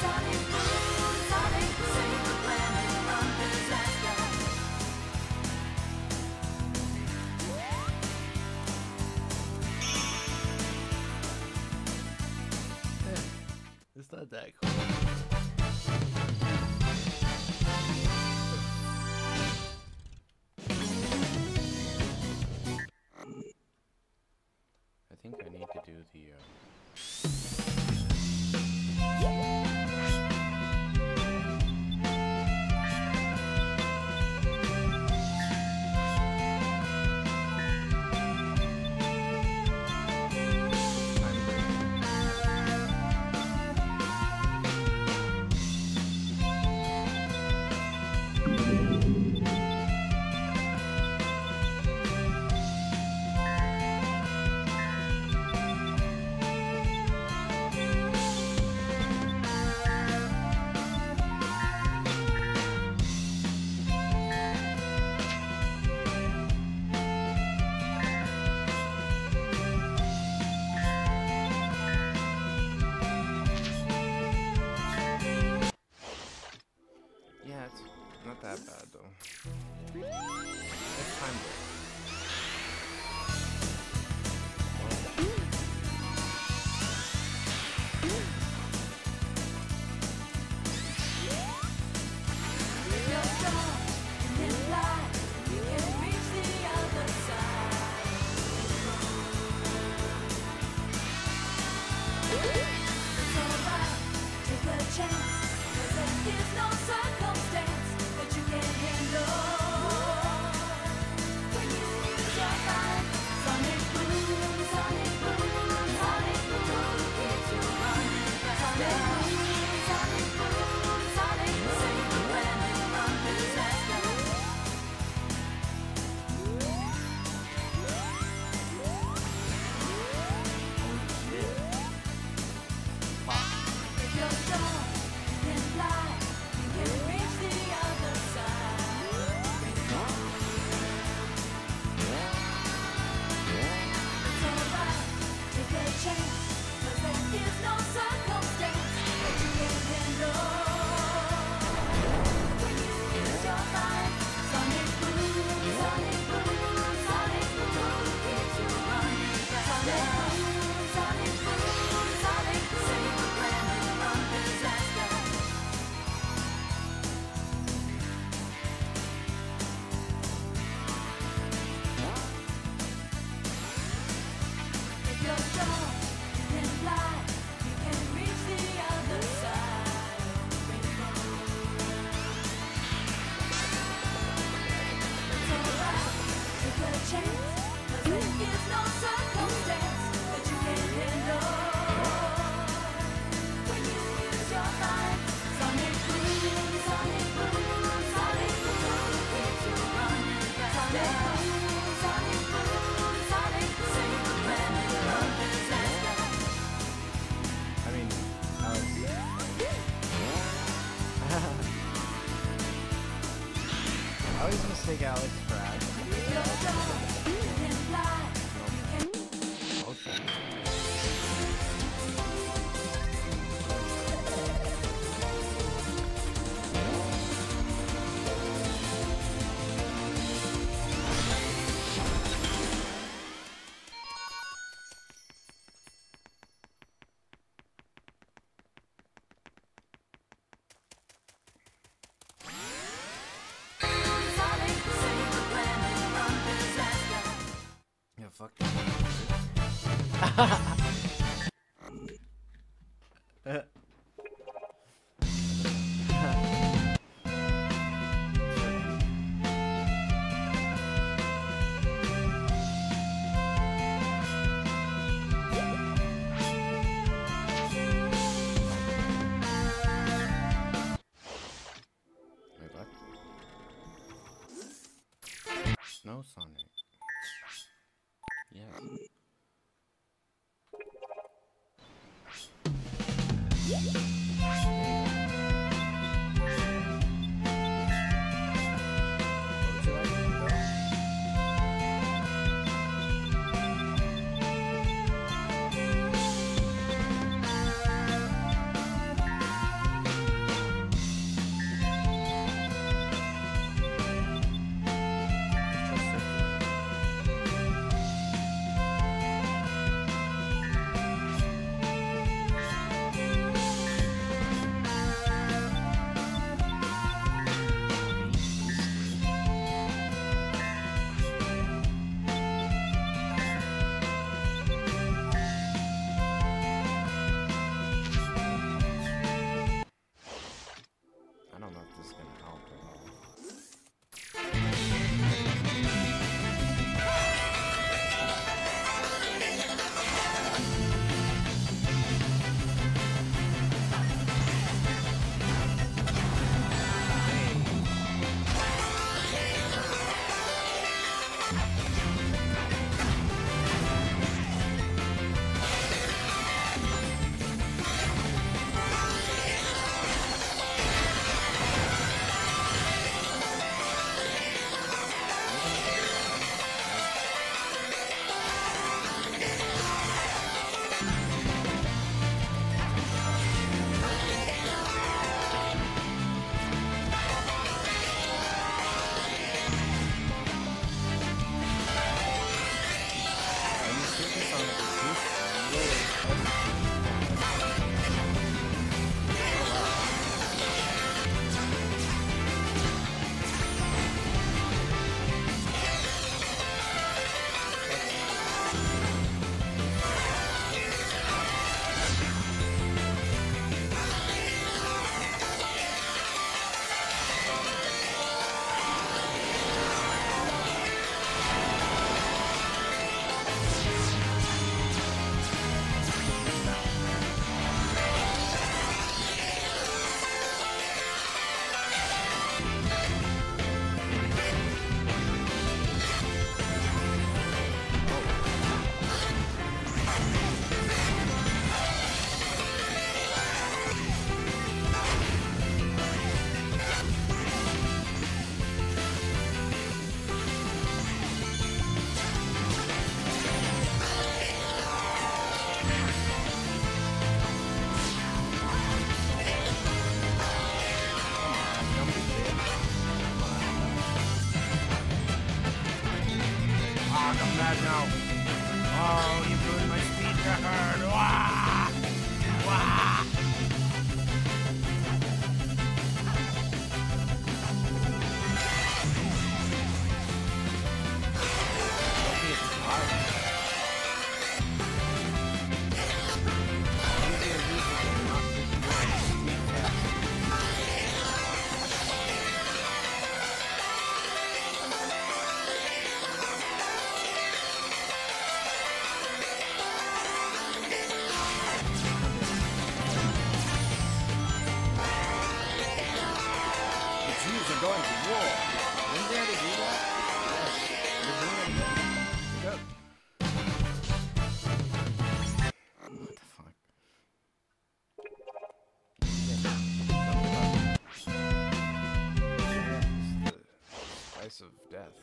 Sonic boom, sonic boom, save the planet from disaster. It's not that cool. I think I need to do the. Time break. Yeah, it's not that bad though. It's time break. If you're strong, you can fly, you can reach the other side. It's alright, take a chance, 'cause there is no circumstance that you can't handle. When you I always mistake Alex for Ash. Oh shit. Yeah, fuck that. Wait, what? No, Sonic. Yeah. What would you like? I don't know if this is gonna help at all. now. Oh, you ruined my speed record. Wah! Wah! Jews are going to war. Didn't they already do that? Yes. They're doing it again. Good. What the fuck? of death.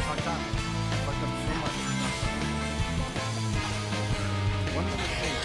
Fucked up. Fucked up so much. One little thing.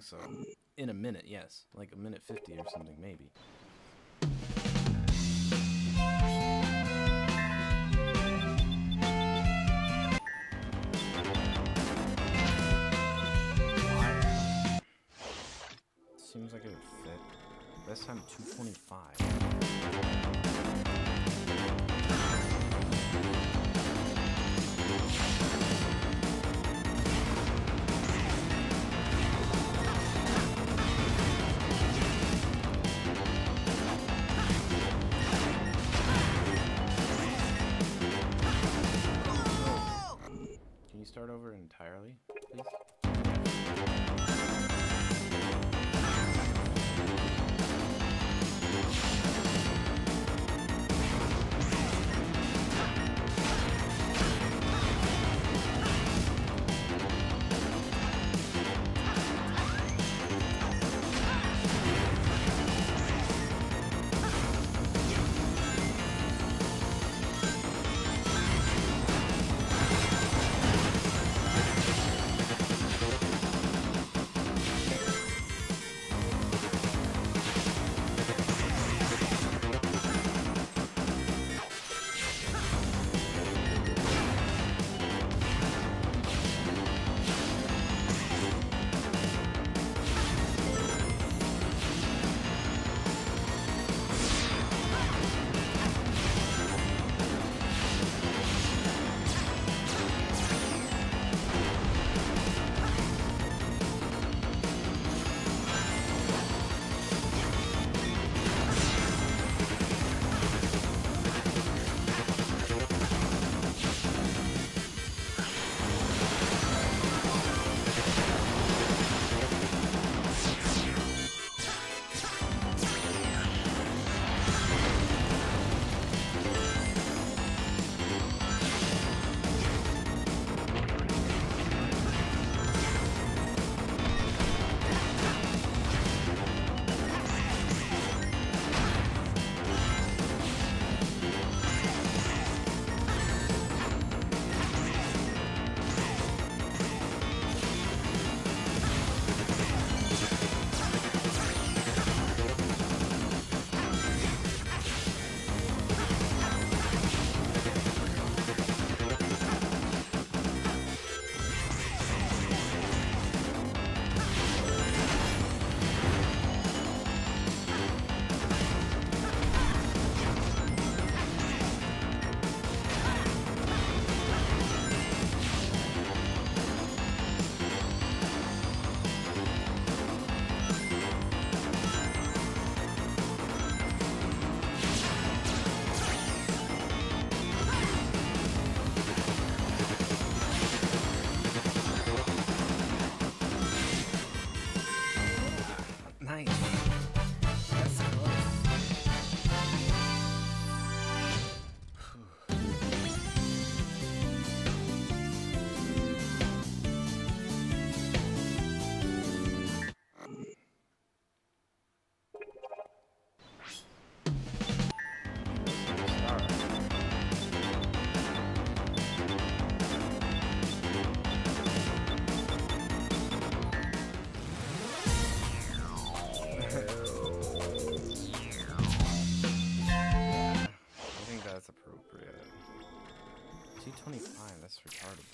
So, in a minute, yes. Like a minute 50 or something, maybe. Seems like it would fit. Best time 2:25. Can you start over entirely, please? 325, that's retarded.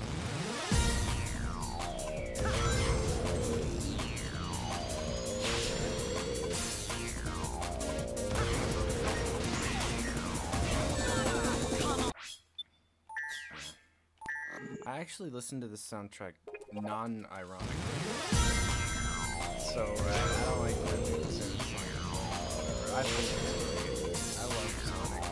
I actually listened to the soundtrack non-ironically. So I don't like when people say the song is whatever. I think it's great. I love Sonic.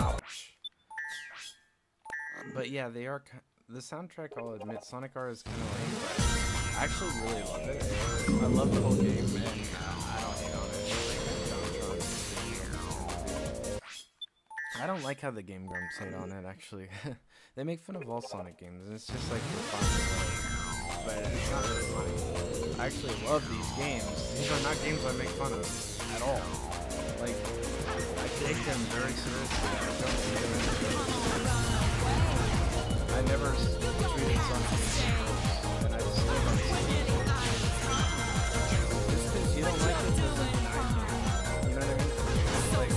Ouch. But yeah, they are. The soundtrack, I'll admit, Sonic R is kind of lame, but I actually really love it. I love the whole game, and I don't hate on it. I don't like how the Game Grumps hate on it, actually. They make fun of all Sonic games, and it's just like for fun, but it's not really funny. I actually love these games. These are not games I make fun of at all. Like, I take them very seriously. I don't see them as I never treated Sonic as and I still don't see it. Just because you don't like it doesn't mean I can't. You know what I mean? It's like,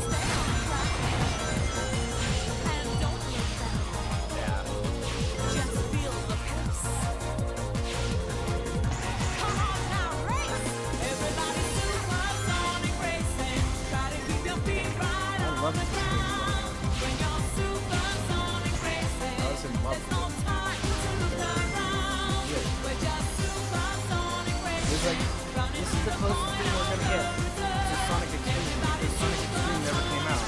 this is the closest thing we're gonna get to Sonic Extreme because Sonic Extreme never came out.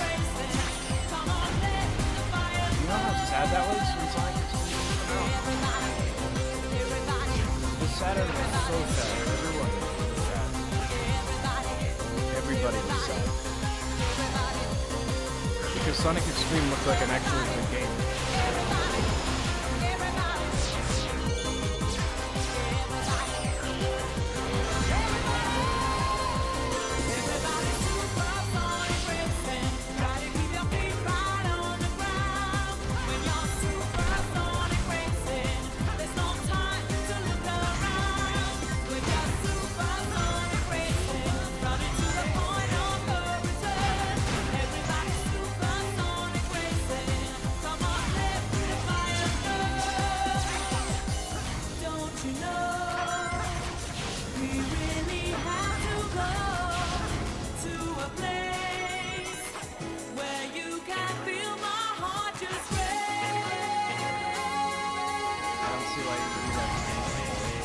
You know how sad that was when Sonic Extreme came out? The Saturn was so sad. Everyone was sad. Everybody was sad. Because Sonic Extreme looked like an actually good game.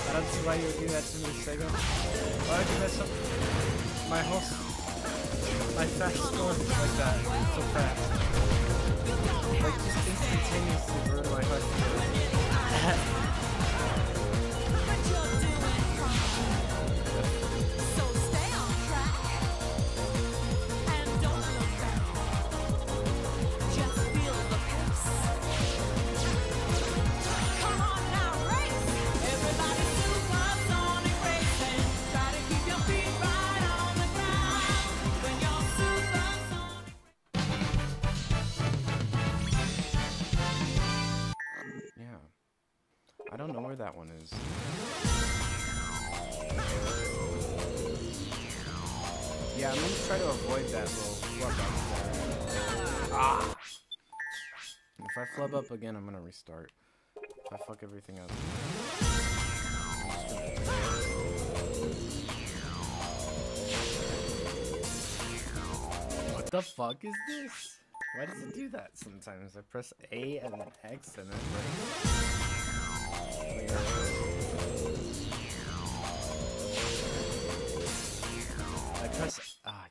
I don't see why you would do that to me, Sega. Why would you mess up my fast score like that? So fast. Like, just instantaneously ruin my heart. So stay on track and don't look back. Just feel the pace. Come on now, race! Everybody supersonic racing. Try to keep your feet right on the ground. When you're supersonic. Yeah. I don't know where that one is. Yeah, I'm gonna try to avoid that little flub up there. Ah! If I flub up again, I'm gonna restart. If I fuck everything up. What the fuck is this? Why does it do that sometimes? I press A and then X and then I press god.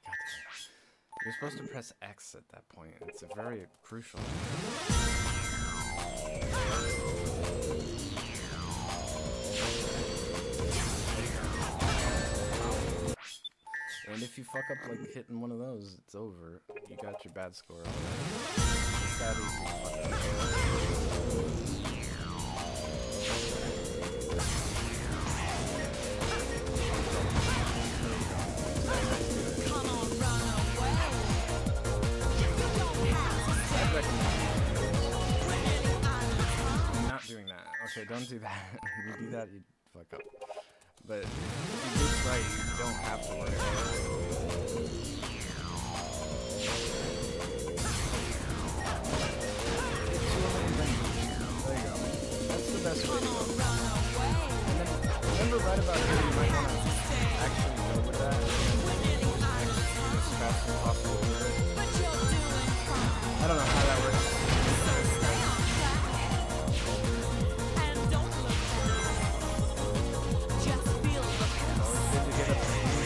You're supposed to press X at that point. It's a very crucial. And if you fuck up like hitting one of those, it's over. You got your bad score already. It's that easy to fuck up. Come on, run away. You don't have to I stay. recommend Winning out of time. not doing that. Okay, don't do that. If you do that, you fuck up. But if you do it right, you don't have to worry about it. There you go. That's the best way to go. And then remember right about here, you might want to actually go with that and then execute as fast as possible. I don't know how that works. Always good to get up to the score.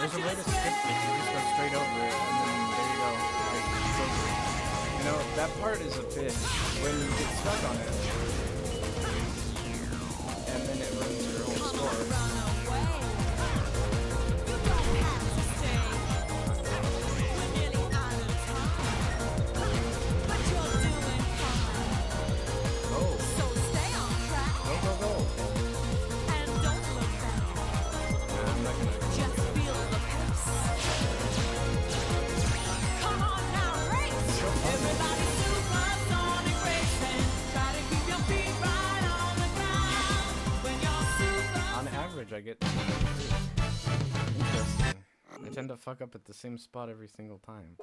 There's a way to skip this. You just go straight over it, and then there you go. Like, it's over. You know, that part is a bitch when you get stuck on it, and then it ruins your whole score. I get interesting. I tend to fuck up at the same spot every single time.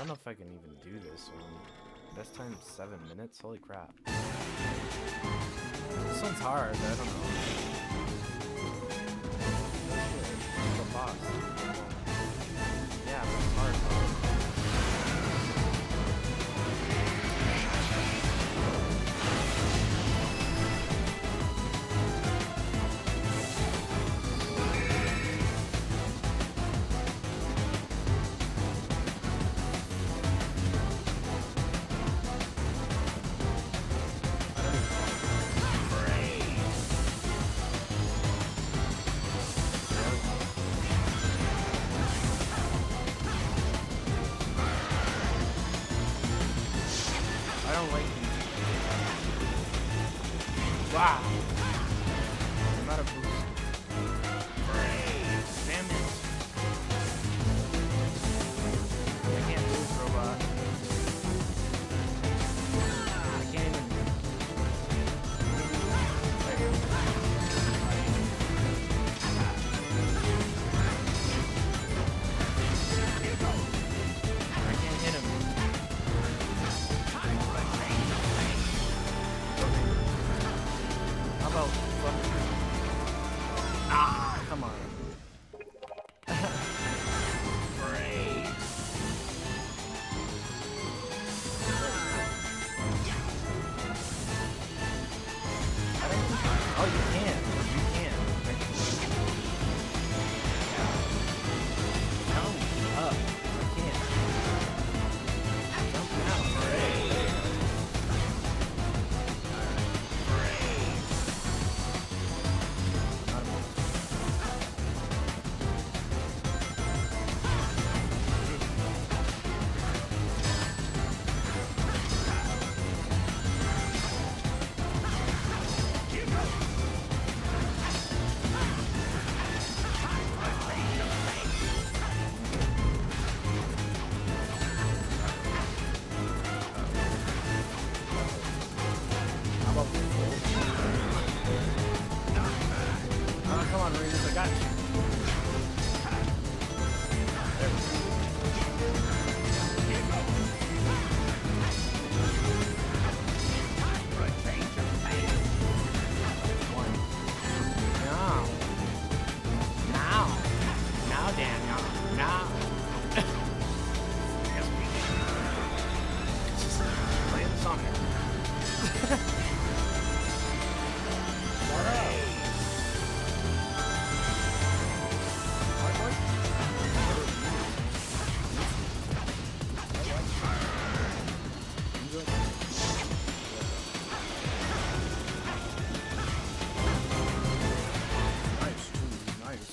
don't know if I can even do this one. Best time 7 minutes? Holy crap. This one's hard, but I don't know. The boss. Yeah, but it's hard. I don't like these. Wow. I'm out of boost. Damn it. I can't move, robot. I can't even. I can't hit him. How about fuck? Ah, come on. I don't think. Oh, you can. You can. Jump up. I can't. Jump now. How about this? Oh, come on, Rangers, I got you. There we go. One. Now. Now. Now, Daniel. Now. Yes, we can. Just playing Sonic. What up? Nice, nice.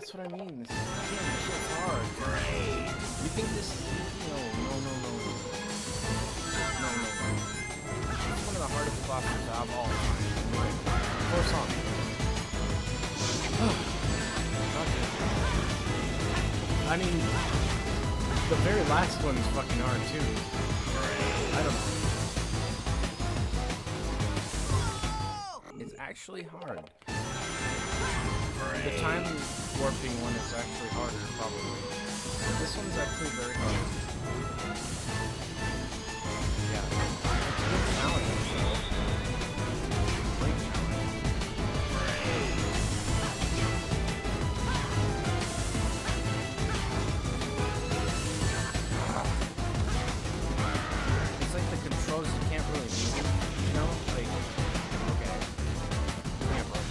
That's what I mean. This is hard. You think this is easy? No. It's one of the hardest bosses of all time. Force on. I mean, the very last one's fucking hard too. I don't know. It's actually hard. The time warping one is actually harder, probably. This one's actually very hard. Yeah. It's a good challenge, though. Great challenge. It's like the controls, you can't really move, you know? Like, okay. You can't roll it.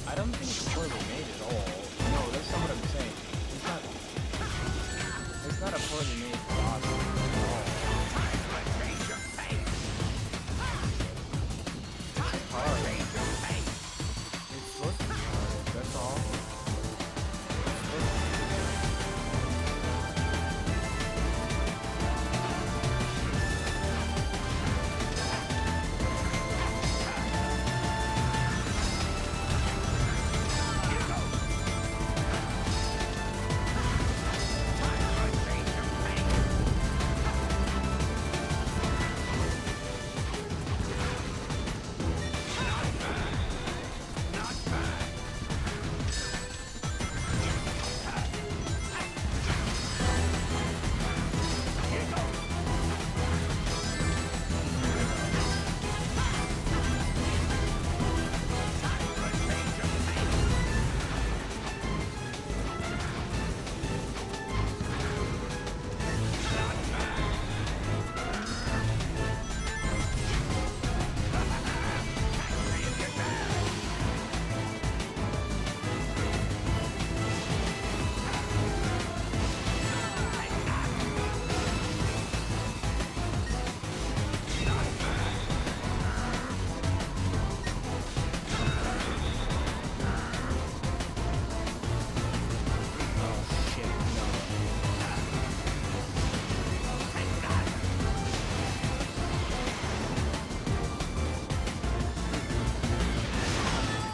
I don't think it's poorly made at all. No, that's not what I'm saying. It's not a poorly made boss at all. It's hard. It's supposed to be hard, that's all. It's supposed to be.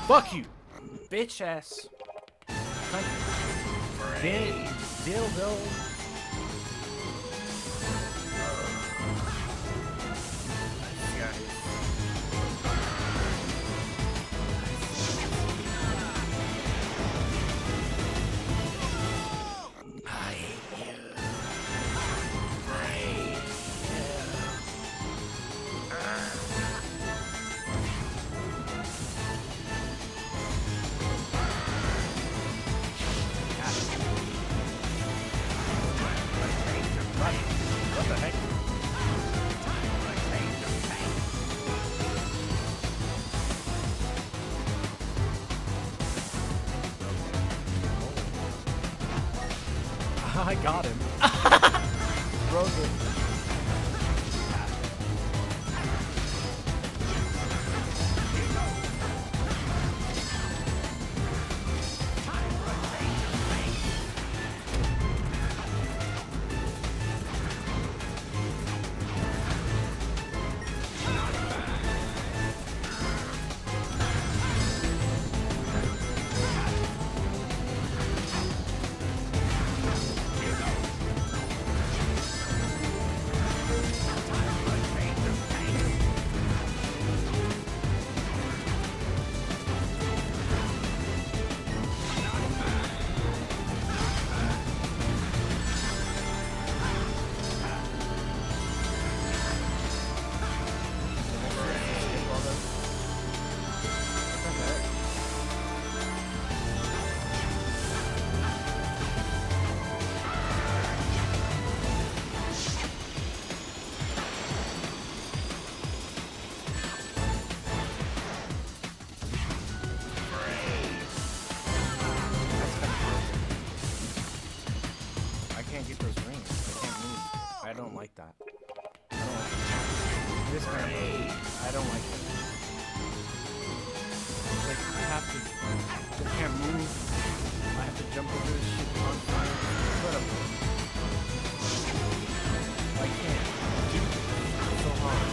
Fuck you, bitch ass. Dildo. What the heck? I got him. Broken. I don't like it. Like, I can't move. I have to jump over this shit constantly. It's incredible. I can't. It's so hard.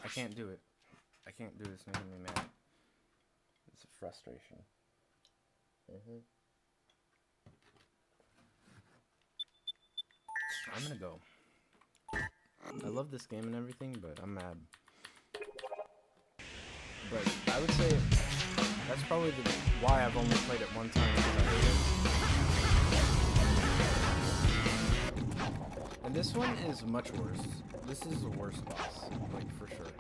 I can't do it. I can't do this, making me mad. It's a frustration. I'm gonna go. I love this game and everything, but I'm mad. But I would say that's probably why I've only played it one time. Because I hate it. And this one is much worse. This is a worse boss, like for sure.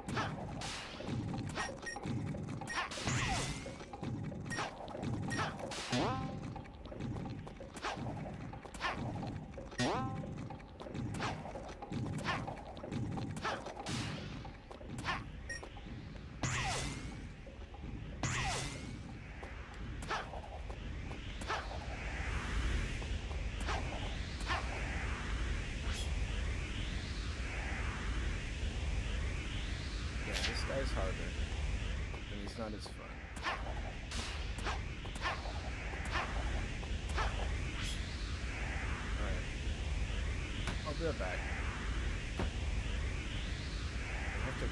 This guy's harder, and he's not as fun. Alright. I'll be right back. I have to go.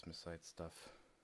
Christmas light stuff.